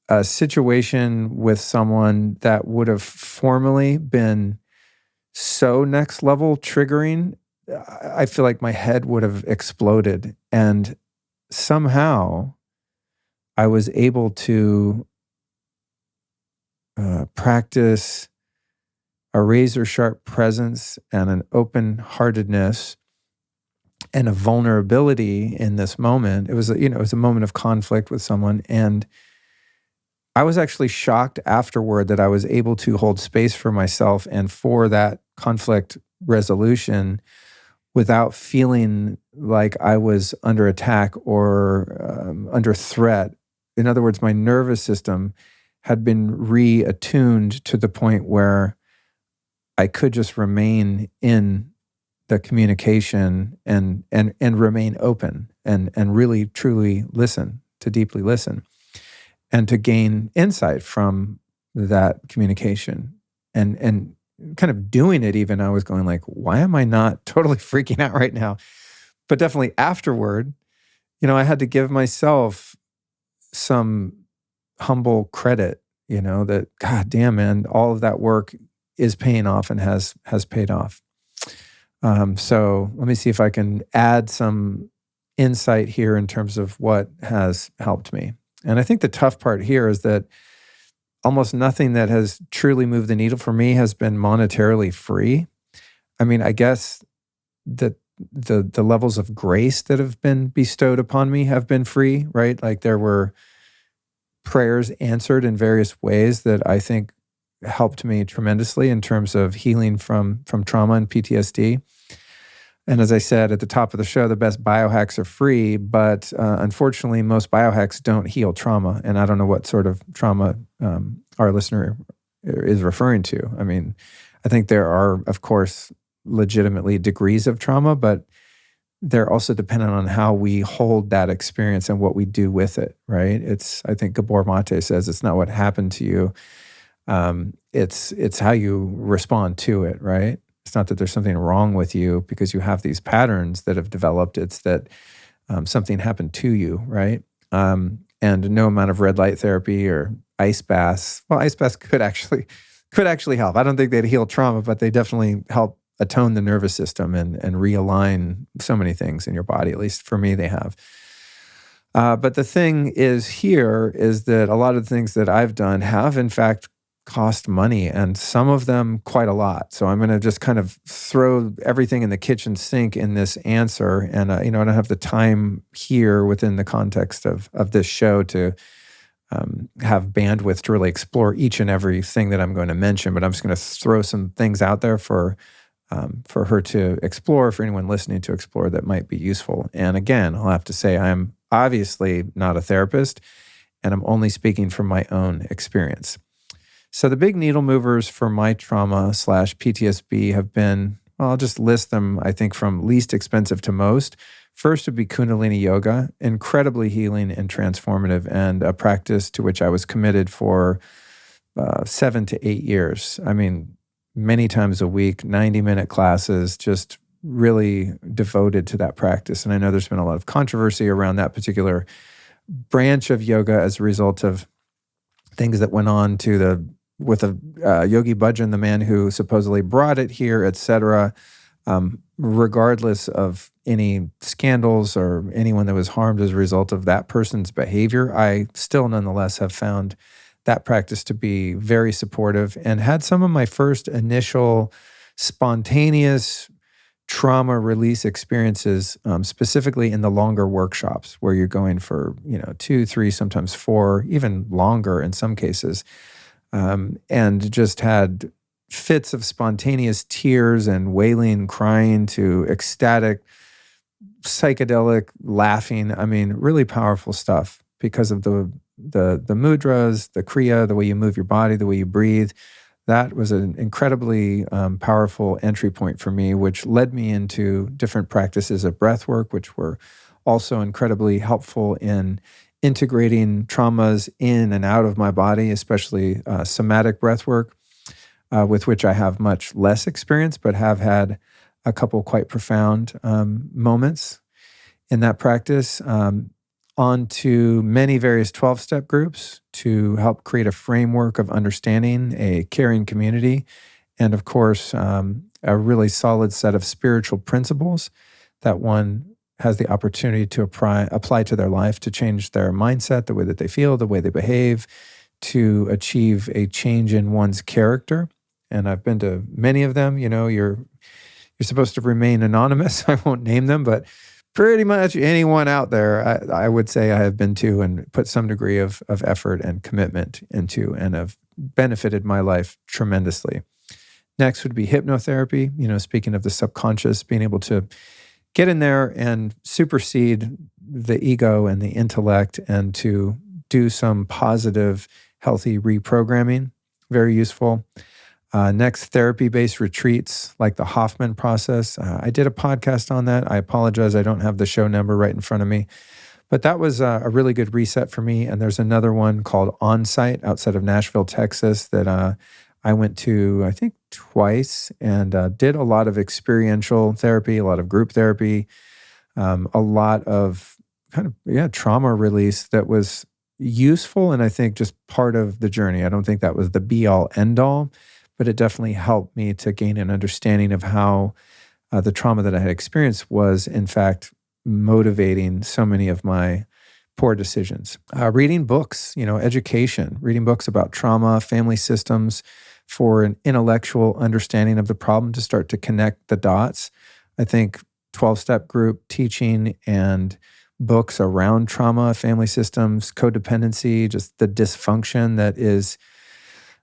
a situation with someone that would have formerly been so next level triggering. I feel like my head would have exploded. And somehow I was able to practice a razor sharp presence and an open-heartedness and a vulnerability in this moment. It was a moment of conflict with someone, and I was actually shocked afterward that I was able to hold space for myself and for that conflict resolution without feeling like I was under attack or under threat. In other words, my nervous system had been reattuned to the point where I could just remain in the communication and remain open and really truly listen, to deeply listen, and to gain insight from that communication. And kind of doing it even, I was going like, why am I not totally freaking out right now? But definitely afterward, I had to give myself some humble credit, that, God damn, man, all of that work is paying off and has paid off. So let me see if I can add some insight here in terms of what has helped me. And I think the tough part here is that almost nothing that has truly moved the needle for me has been monetarily free. I mean, I guess that the levels of grace that have been bestowed upon me have been free, right? Like there were prayers answered in various ways that I think helped me tremendously in terms of healing from trauma and PTSD. And as I said at the top of the show, the best biohacks are free, but unfortunately, most biohacks don't heal trauma. And I don't know what sort of trauma our listener is referring to. I mean, I think there are, of course, legitimately degrees of trauma, but they're also dependent on how we hold that experience and what we do with it, right? I think Gabor Mate says, it's not what happened to you. It's how you respond to it, right? It's not that there's something wrong with you because you have these patterns that have developed. It's that something happened to you, right? And no amount of red light therapy or ice baths. Well, ice baths could actually help. I don't think they'd heal trauma, but they definitely help atone the nervous system and realign so many things in your body. At least for me, they have. But the thing is that a lot of the things that I've done have, in fact, cost money, and some of them quite a lot. So I'm going to just kind of throw everything in the kitchen sink in this answer. And, I don't have the time here within the context of this show to have bandwidth to really explore each and every thing that I'm going to mention, but I'm just going to throw some things out there for her to explore, for anyone listening to explore that might be useful. And again, I'll have to say I'm obviously not a therapist, and I'm only speaking from my own experience. So the big needle movers for my trauma/PTSD have been, well, I'll just list them, I think, from least expensive to most. First would be Kundalini Yoga, incredibly healing and transformative, and a practice to which I was committed for 7 to 8 years. I mean, many times a week, 90-minute classes, just really devoted to that practice. And I know there's been a lot of controversy around that particular branch of yoga as a result of things that went on with Yogi Bhajan, the man who supposedly brought it here, etc. Regardless of any scandals or anyone that was harmed as a result of that person's behavior, I still nonetheless have found that practice to be very supportive and had some of my first initial spontaneous trauma release experiences, specifically in the longer workshops where you're going for 2, 3, sometimes 4, even longer in some cases, and just had fits of spontaneous tears and wailing, crying to ecstatic, psychedelic laughing. I mean, really powerful stuff because of the mudras, the kriya, the way you move your body, the way you breathe. That was an incredibly powerful entry point for me, which led me into different practices of breath work, which were also incredibly helpful in integrating traumas in and out of my body, especially somatic breath work, with which I have much less experience, but have had a couple quite profound moments in that practice. On to many various 12-step groups to help create a framework of understanding, a caring community, and of course, a really solid set of spiritual principles that one has the opportunity to apply to their life to change their mindset, the way that they feel, the way they behave, to achieve a change in one's character. And I've been to many of them. You're supposed to remain anonymous. I won't name them, but pretty much anyone out there, I would say I have been to and put some degree of effort and commitment into, and have benefited my life tremendously. Next would be hypnotherapy. Speaking of the subconscious, being able to get in there and supersede the ego and the intellect and to do some positive, healthy reprogramming. Very useful. Next, therapy-based retreats like the Hoffman Process. I did a podcast on that. I apologize. I don't have the show number right in front of me. But that was a really good reset for me. And there's another one called On-Site outside of Nashville, Texas that I went to, I think, twice and did a lot of experiential therapy, a lot of group therapy, a lot of trauma release that was useful and I think just part of the journey. I don't think that was the be-all, end-all, but it definitely helped me to gain an understanding of how the trauma that I had experienced was, in fact, motivating so many of my poor decisions. Reading books, education, reading books about trauma, family systems for an intellectual understanding of the problem to start to connect the dots. I think 12-step group teaching and books around trauma, family systems, codependency, just the dysfunction that is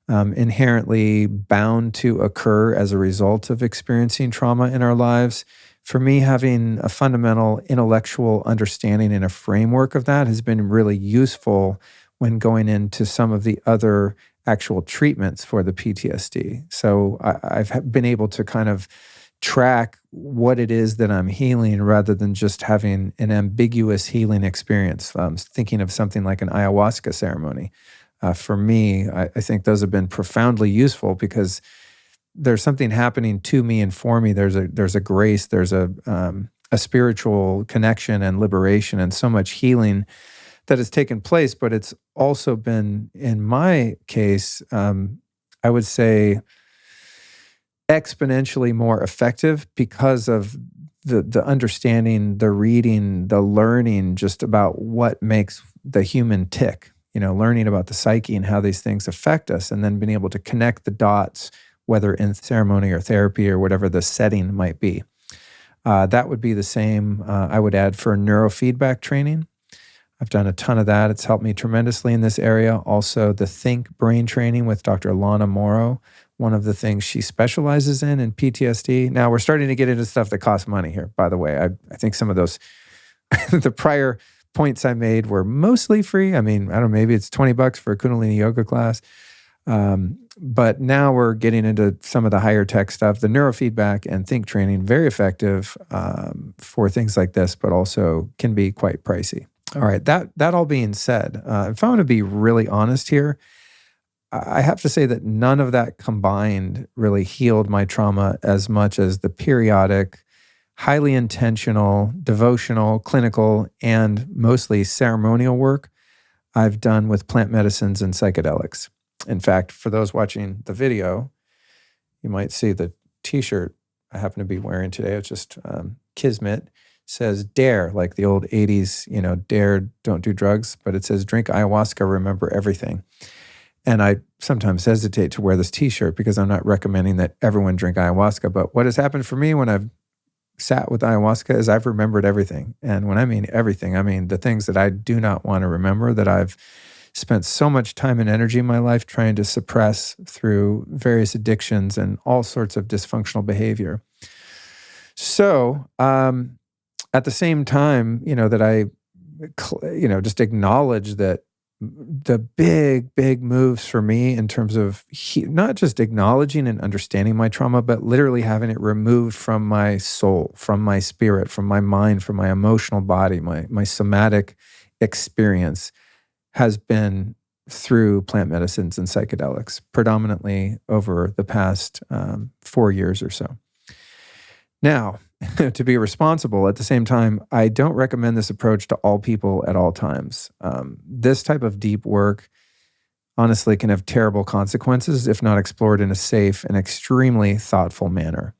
inherently bound to occur as a result of experiencing trauma in our lives. For me, having a fundamental intellectual understanding and a framework of that has been really useful when going into some of the other actual treatments for the PTSD. So I've been able to kind of track what it is that I'm healing rather than just having an ambiguous healing experience. Thinking of something like an ayahuasca ceremony. For me, I think those have been profoundly useful because there's something happening to me and for me. There's a grace, there's a spiritual connection and liberation and so much healing that has taken place. But it's also been, in my case, I would say, exponentially more effective because of the understanding, the reading, the learning just about what makes the human tick, learning about the psyche and how these things affect us, and then being able to connect the dots, whether in ceremony or therapy or whatever the setting might be. That would be the same, I would add, for neurofeedback training. I've done a ton of that. It's helped me tremendously in this area. Also, the Think Brain training with Dr. Lana Morrow, one of the things she specializes in PTSD. Now, we're starting to get into stuff that costs money here, by the way. I think some of those, the prior points I made were mostly free. I mean, I don't know, maybe it's $20 for a Kundalini yoga class. But now we're getting into some of the higher tech stuff. The neurofeedback and think training, very effective for things like this, but also can be quite pricey. All right, that all being said, if I want to be really honest here, I have to say that none of that combined really healed my trauma as much as the periodic, highly intentional, devotional, clinical, and mostly ceremonial work I've done with plant medicines and psychedelics. In fact, for those watching the video, you might see the t-shirt I happen to be wearing today. It's just Kismet. Says DARE, like the old 80s, DARE, don't do drugs, but it says drink ayahuasca, remember everything. And I sometimes hesitate to wear this t-shirt because I'm not recommending that everyone drink ayahuasca. But what has happened for me when I've sat with ayahuasca is I've remembered everything. And when I mean everything, I mean the things that I do not want to remember, that I've spent so much time and energy in my life trying to suppress through various addictions and all sorts of dysfunctional behavior. So, at the same time, that I, just acknowledge that the big moves for me in terms of not just acknowledging and understanding my trauma, but literally having it removed from my soul, from my spirit, from my mind, from my emotional body, my somatic experience has been through plant medicines and psychedelics, predominantly over the past 4 years or so. Now, to be responsible, at the same time, I don't recommend this approach to all people at all times. This type of deep work, honestly, can have terrible consequences if not explored in a safe and extremely thoughtful manner.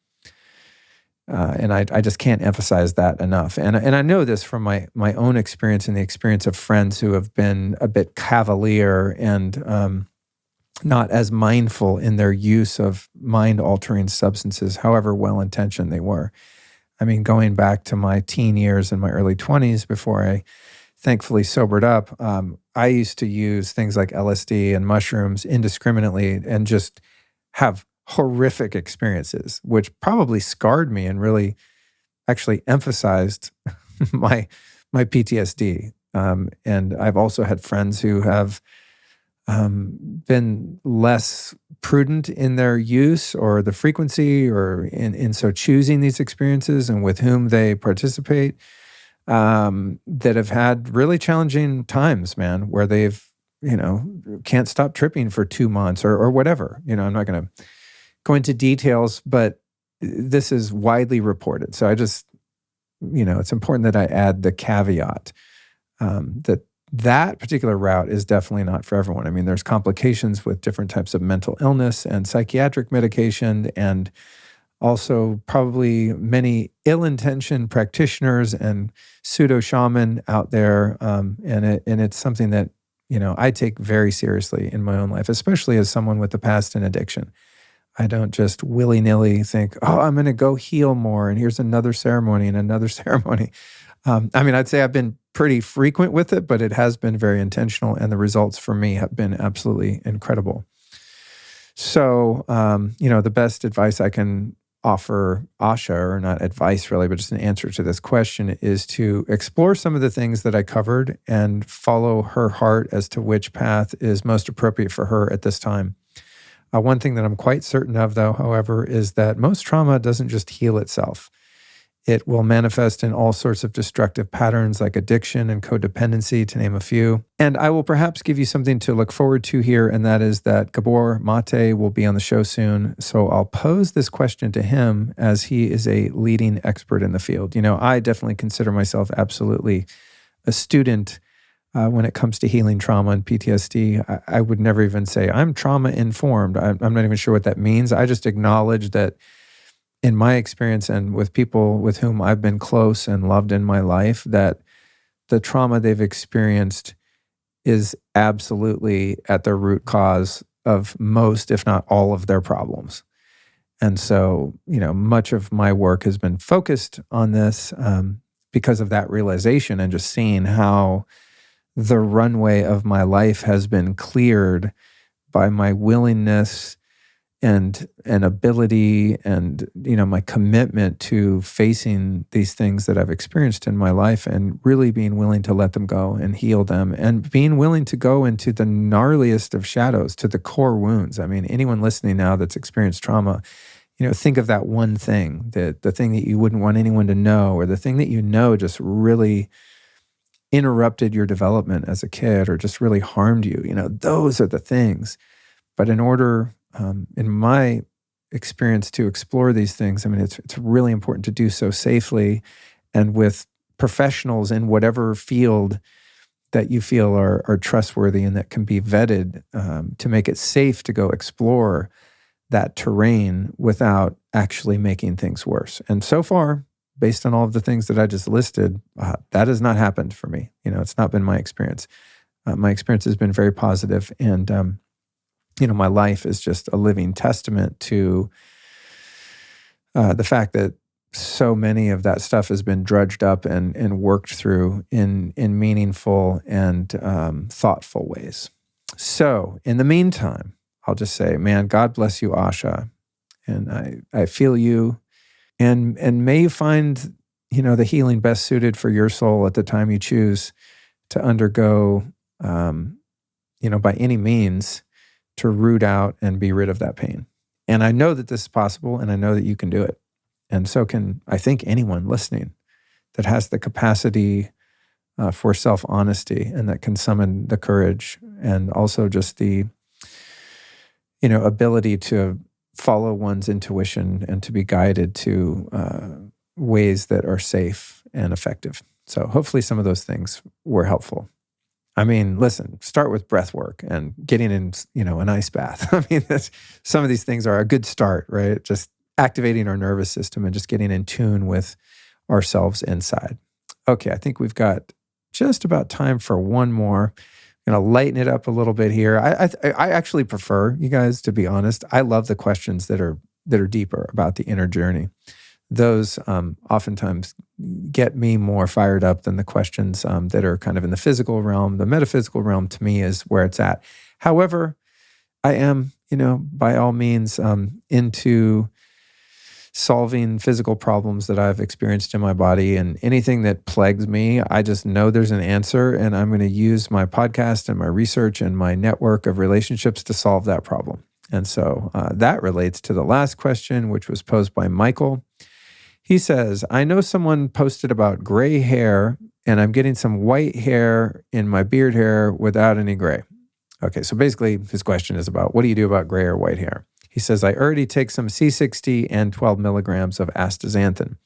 And I just can't emphasize that enough. And I know this from my own experience and the experience of friends who have been a bit cavalier and not as mindful in their use of mind-altering substances, however well-intentioned they were. I mean, going back to my teen years and my early 20s before I thankfully sobered up, I used to use things like LSD and mushrooms indiscriminately and just have horrific experiences, which probably scarred me and really actually emphasized my PTSD. And I've also had friends who have been less prudent in their use or the frequency or in so choosing these experiences and with whom they participate, that have had really challenging times, man, where they've, can't stop tripping for 2 months or whatever. I'm not going to go into details, but this is widely reported. So I just, it's important that I add the caveat that particular route is definitely not for everyone. I mean, there's complications with different types of mental illness and psychiatric medication, and also probably many ill-intentioned practitioners and pseudo-shaman out there. And it's something that, I take very seriously in my own life, especially as someone with a past in addiction. I don't just willy-nilly think, I'm going to go heal more, and here's another ceremony and another ceremony. I'd say I've been pretty frequent with it, but it has been very intentional, and the results for me have been absolutely incredible. So, the best advice I can offer Asha, or not advice really, but just an answer to this question, is to explore some of the things that I covered and follow her heart as to which path is most appropriate for her at this time. One thing that I'm quite certain of, though, however, is that most trauma doesn't just heal itself. It will manifest in all sorts of destructive patterns like addiction and codependency, to name a few. And I will perhaps give you something to look forward to here, and that is that Gabor Mate will be on the show soon. So I'll pose this question to him as he is a leading expert in the field. I definitely consider myself absolutely a student when it comes to healing trauma and PTSD. I would never even say I'm trauma informed. I'm not even sure what that means. I just acknowledge that in my experience and with people with whom I've been close and loved in my life, that the trauma they've experienced is absolutely at the root cause of most, if not all, of their problems. And so, much of my work has been focused on this because of that realization and just seeing how the runway of my life has been cleared by my willingness and an ability and, my commitment to facing these things that I've experienced in my life and really being willing to let them go and heal them and being willing to go into the gnarliest of shadows, to the core wounds. I mean, anyone listening now that's experienced trauma, think of that one thing, the thing that you wouldn't want anyone to know, or the thing that just really interrupted your development as a kid or just really harmed you. Those are the things. But in order, in my experience, to explore these things, it's really important to do so safely and with professionals in whatever field that you feel are trustworthy and that can be vetted to make it safe to go explore that terrain without actually making things worse. And so far, based on all of the things that I just listed, that has not happened for me. It's not been my experience. My experience has been very positive, and my life is just a living testament to the fact that so many of that stuff has been drudged up and worked through in meaningful and thoughtful ways. So in the meantime, I'll just say, man, God bless you, Asha. And I feel you. And may you find, the healing best suited for your soul at the time you choose to undergo, by any means, to root out and be rid of that pain. And I know that this is possible, and I know that you can do it. And so can, I think, anyone listening that has the capacity for self-honesty and that can summon the courage and also just the, ability to follow one's intuition and to be guided to ways that are safe and effective. So hopefully some of those things were helpful. Listen, start with breath work and getting in, an ice bath. Some of these things are a good start, right? Just activating our nervous system and just getting in tune with ourselves inside. Okay, I think we've got just about time for one more. I'm going to lighten it up a little bit here. I actually prefer, you guys, to be honest. I love the questions that are deeper about the inner journey. Those oftentimes get me more fired up than the questions that are kind of in the physical realm. The metaphysical realm, to me, is where it's at. However, I am, by all means, into solving physical problems that I've experienced in my body, and anything that plagues me, I just know there's an answer, and I'm going to use my podcast and my research and my network of relationships to solve that problem. And so that relates to the last question, which was posed by Michael. He says, I know someone posted about gray hair, and I'm getting some white hair in my beard hair without any gray. Okay, so basically his question is about, what do you do about gray or white hair? He says, I already take some C60 and 12 milligrams of astaxanthin,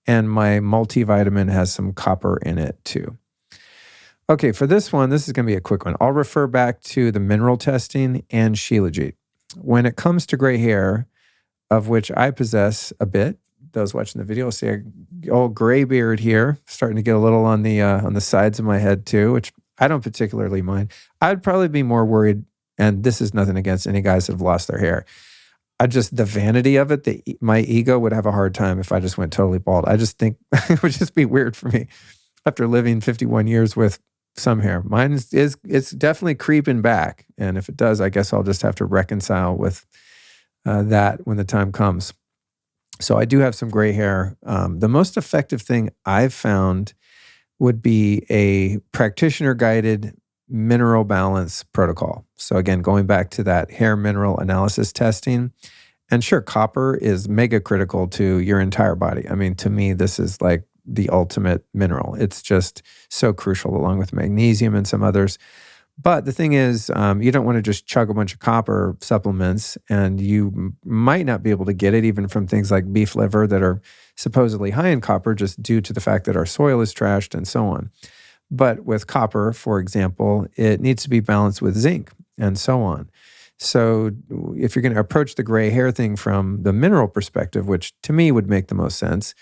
and my multivitamin has some copper in it too. Okay, for this one, this is going to be a quick one. I'll refer back to the mineral testing and Shilajit. When it comes to gray hair, of which I possess a bit, those watching the video see a old gray beard here, starting to get a little on the sides of my head too, which I don't particularly mind. I'd probably be more worried, and this is nothing against any guys that have lost their hair. The vanity of it, my ego would have a hard time if I just went totally bald. I just think it would just be weird for me after living 51 years with some hair. Mine it's definitely creeping back. And if it does, I guess I'll just have to reconcile with that when the time comes. So I do have some gray hair. The most effective thing I've found would be a practitioner-guided mineral balance protocol. So again, going back to that hair mineral analysis testing, and sure, copper is mega critical to your entire body. I mean, to me, this is like the ultimate mineral. It's just so crucial, along with magnesium and some others. But the thing is, you don't want to just chug a bunch of copper supplements, and you might not be able to get it even from things like beef liver that are supposedly high in copper, just due to the fact that our soil is trashed and so on. But with copper, for example, it needs to be balanced with zinc and so on. So if you're going to approach the gray hair thing from the mineral perspective, which to me would make the most sense,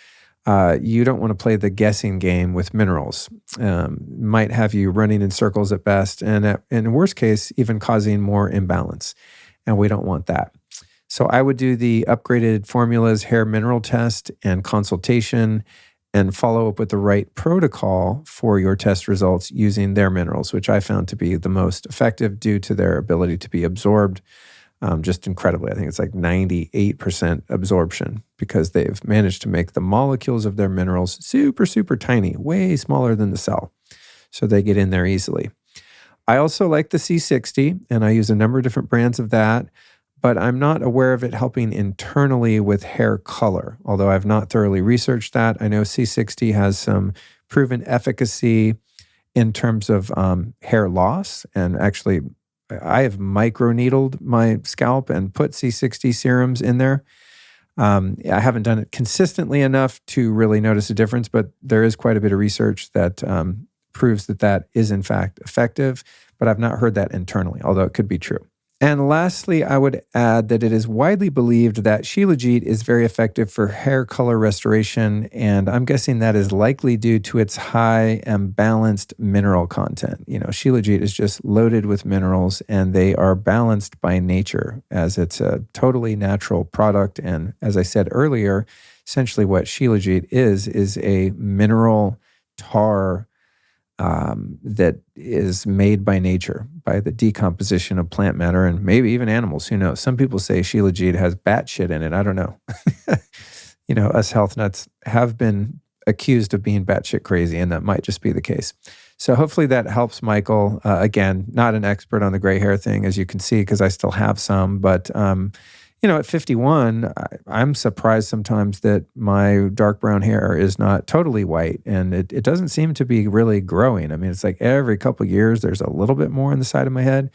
you don't want to play the guessing game with minerals. Might have you running in circles at best, and in worst case, even causing more imbalance. And we don't want that. So I would do the upgraded formulas hair mineral test and consultation, and follow up with the right protocol for your test results using their minerals, which I found to be the most effective due to their ability to be absorbed just incredibly. I think it's like 98% absorption, because they've managed to make the molecules of their minerals super, super tiny, way smaller than the cell. So they get in there easily. I also like the C60, and I use a number of different brands of that, but I'm not aware of it helping internally with hair color, although I've not thoroughly researched that. I know C60 has some proven efficacy in terms of hair loss. And actually, I have microneedled my scalp and put C60 serums in there. I haven't done it consistently enough to really notice a difference, but there is quite a bit of research that proves that that is in fact effective, but I've not heard that internally, although it could be true. And lastly, I would add that it is widely believed that Shilajit is very effective for hair color restoration, and I'm guessing that is likely due to its high and balanced mineral content. You know, Shilajit is just loaded with minerals, and they are balanced by nature, as it's a totally natural product. And as I said earlier, essentially what Shilajit is a mineral tar that is made by nature, by the decomposition of plant matter and maybe even animals. Who knows? Some people say Shilajit has bat shit in it. I don't know. You know, us health nuts have been accused of being batshit crazy, and that might just be the case. So hopefully that helps, Michael. Again, not an expert on the gray hair thing, as you can see, because I still have some, but you know, at 51, I'm surprised sometimes that my dark brown hair is not totally white, and it doesn't seem to be really growing. I mean, it's like every couple of years, there's a little bit more on the side of my head,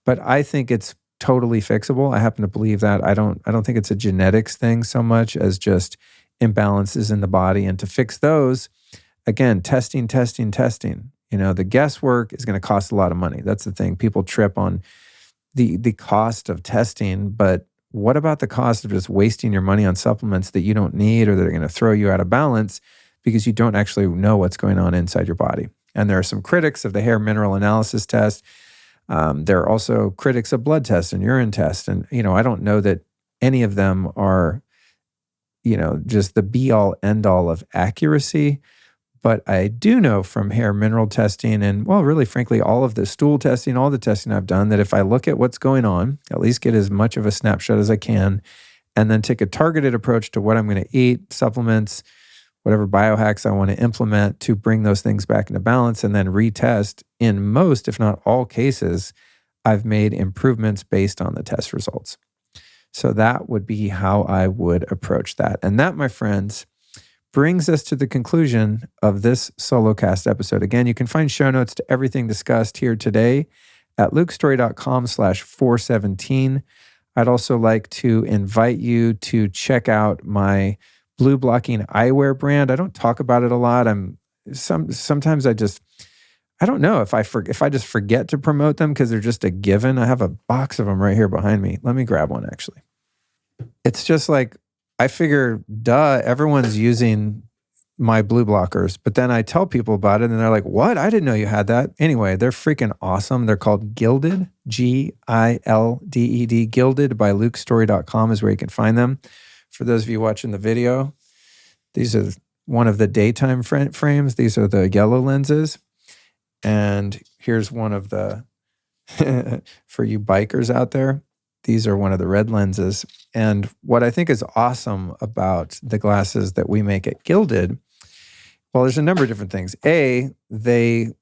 but I think it's totally fixable. I happen to believe that. I don't think it's a genetics thing so much as just imbalances in the body. And to fix those, again, testing. You know, the guesswork is going to cost a lot of money. That's the thing. People trip on the cost of testing, but what about the cost of just wasting your money on supplements that you don't need, or that are going to throw you out of balance because you don't actually know what's going on inside your body? And there are some critics of the hair mineral analysis test. There are also critics of blood tests and urine tests. And, you know, I don't know that any of them are, you know, just the be-all, end-all of accuracy. But I do know from hair mineral testing and, well, really, frankly, all of the stool testing, all the testing I've done, that if I look at what's going on, at least get as much of a snapshot as I can, and then take a targeted approach to what I'm going to eat, supplements, whatever biohacks I want to implement to bring those things back into balance, and then retest, in most, if not all cases, I've made improvements based on the test results. So that would be how I would approach that. And that, my friends, brings us to the conclusion of this Solocast episode. Again, you can find show notes to everything discussed here today at lukestorey.com/417. I'd also like to invite you to check out my blue blocking eyewear brand. I don't talk about it a lot. Sometimes I don't know if I just forget to promote them because they're just a given. I have a box of them right here behind me. Let me grab one, actually. It's just like, I figure, everyone's using my blue blockers, but then I tell people about it and they're like, what? I didn't know you had that. Anyway, they're freaking awesome. They're called Gilded, Gilded. Gilded by lukestorey.com is where you can find them. For those of you watching the video, these are one of the daytime frames. These are the yellow lenses. And here's one of the, for you bikers out there, these are one of the red lenses. And what I think is awesome about the glasses that we make at Gilded, well, there's a number of different things. A, they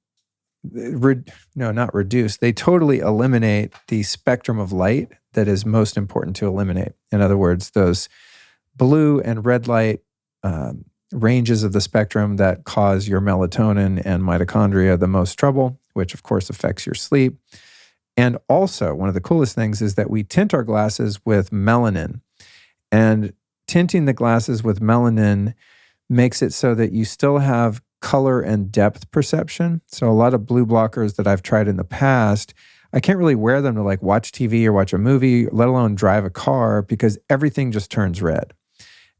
no, not reduce. They totally eliminate the spectrum of light that is most important to eliminate. In other words, those blue and red light ranges of the spectrum that cause your melatonin and mitochondria the most trouble, which of course affects your sleep. And also, one of the coolest things is that we tint our glasses with melanin. And tinting the glasses with melanin makes it so that you still have color and depth perception. So a lot of blue blockers that I've tried in the past, I can't really wear them to like watch TV or watch a movie, let alone drive a car, because everything just turns red.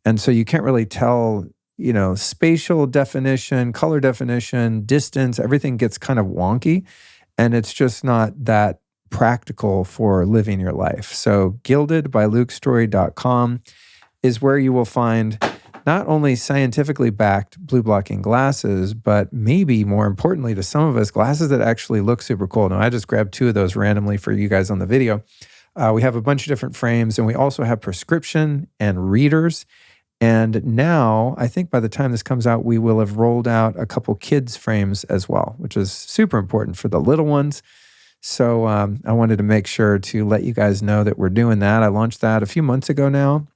And so you can't really tell, spatial definition, color definition, distance, everything gets kind of wonky. And it's just not that practical for living your life. So Gilded by LukeStorey.com is where you will find not only scientifically backed blue blocking glasses, but maybe more importantly to some of us, glasses that actually look super cool. Now, I just grabbed 2 of those randomly for you guys on the video. We have a bunch of different frames, and we also have prescription and readers. And now, I think by the time this comes out, we will have rolled out a couple kids' frames as well, which is super important for the little ones. So I wanted to make sure to let you guys know that we're doing that. I launched that a few months ago now,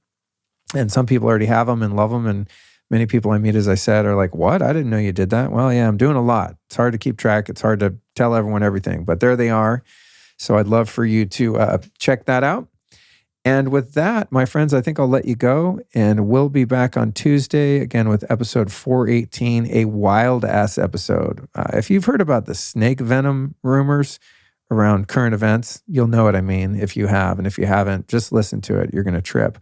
and some people already have them and love them. And many people I meet, as I said, are like, what? I didn't know you did that. Well, yeah, I'm doing a lot. It's hard to keep track. It's hard to tell everyone everything, but there they are. So I'd love for you to check that out. And with that, my friends, I think I'll let you go, and we'll be back on Tuesday again with episode 418, a wild ass episode. If you've heard about the snake venom rumors around current events, you'll know what I mean if you have. And if you haven't, just listen to it. You're going to trip.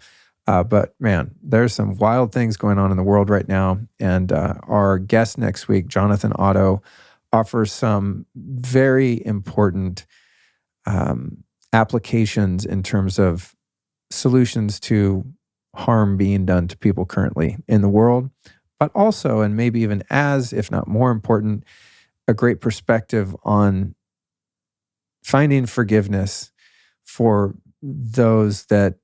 But man, there's some wild things going on in the world right now. And our guest next week, Jonathan Otto, offers some very important applications in terms of solutions to harm being done to people currently in the world, but also, and maybe even as, if not more important, a great perspective on finding forgiveness for those that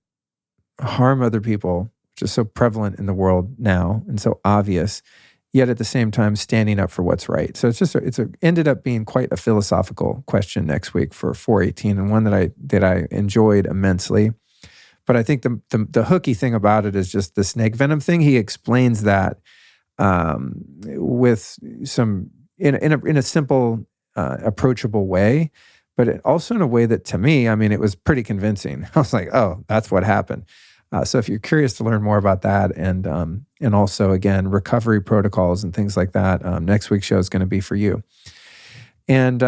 harm other people, which is so prevalent in the world now and so obvious, yet at the same time standing up for what's right. So it's ended up being quite a philosophical question next week for 418, and one that I enjoyed immensely. But I think the hooky thing about it is just the snake venom thing. He explains that with some in a simple, approachable way, but also in a way that, to me, I mean, it was pretty convincing. I was like, oh, that's what happened. So if you're curious to learn more about that, and also again recovery protocols and things like that, next week's show is going to be for you. And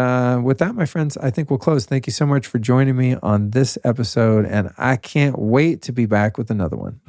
with that, my friends, I think we'll close. Thank you so much for joining me on this episode, and I can't wait to be back with another one.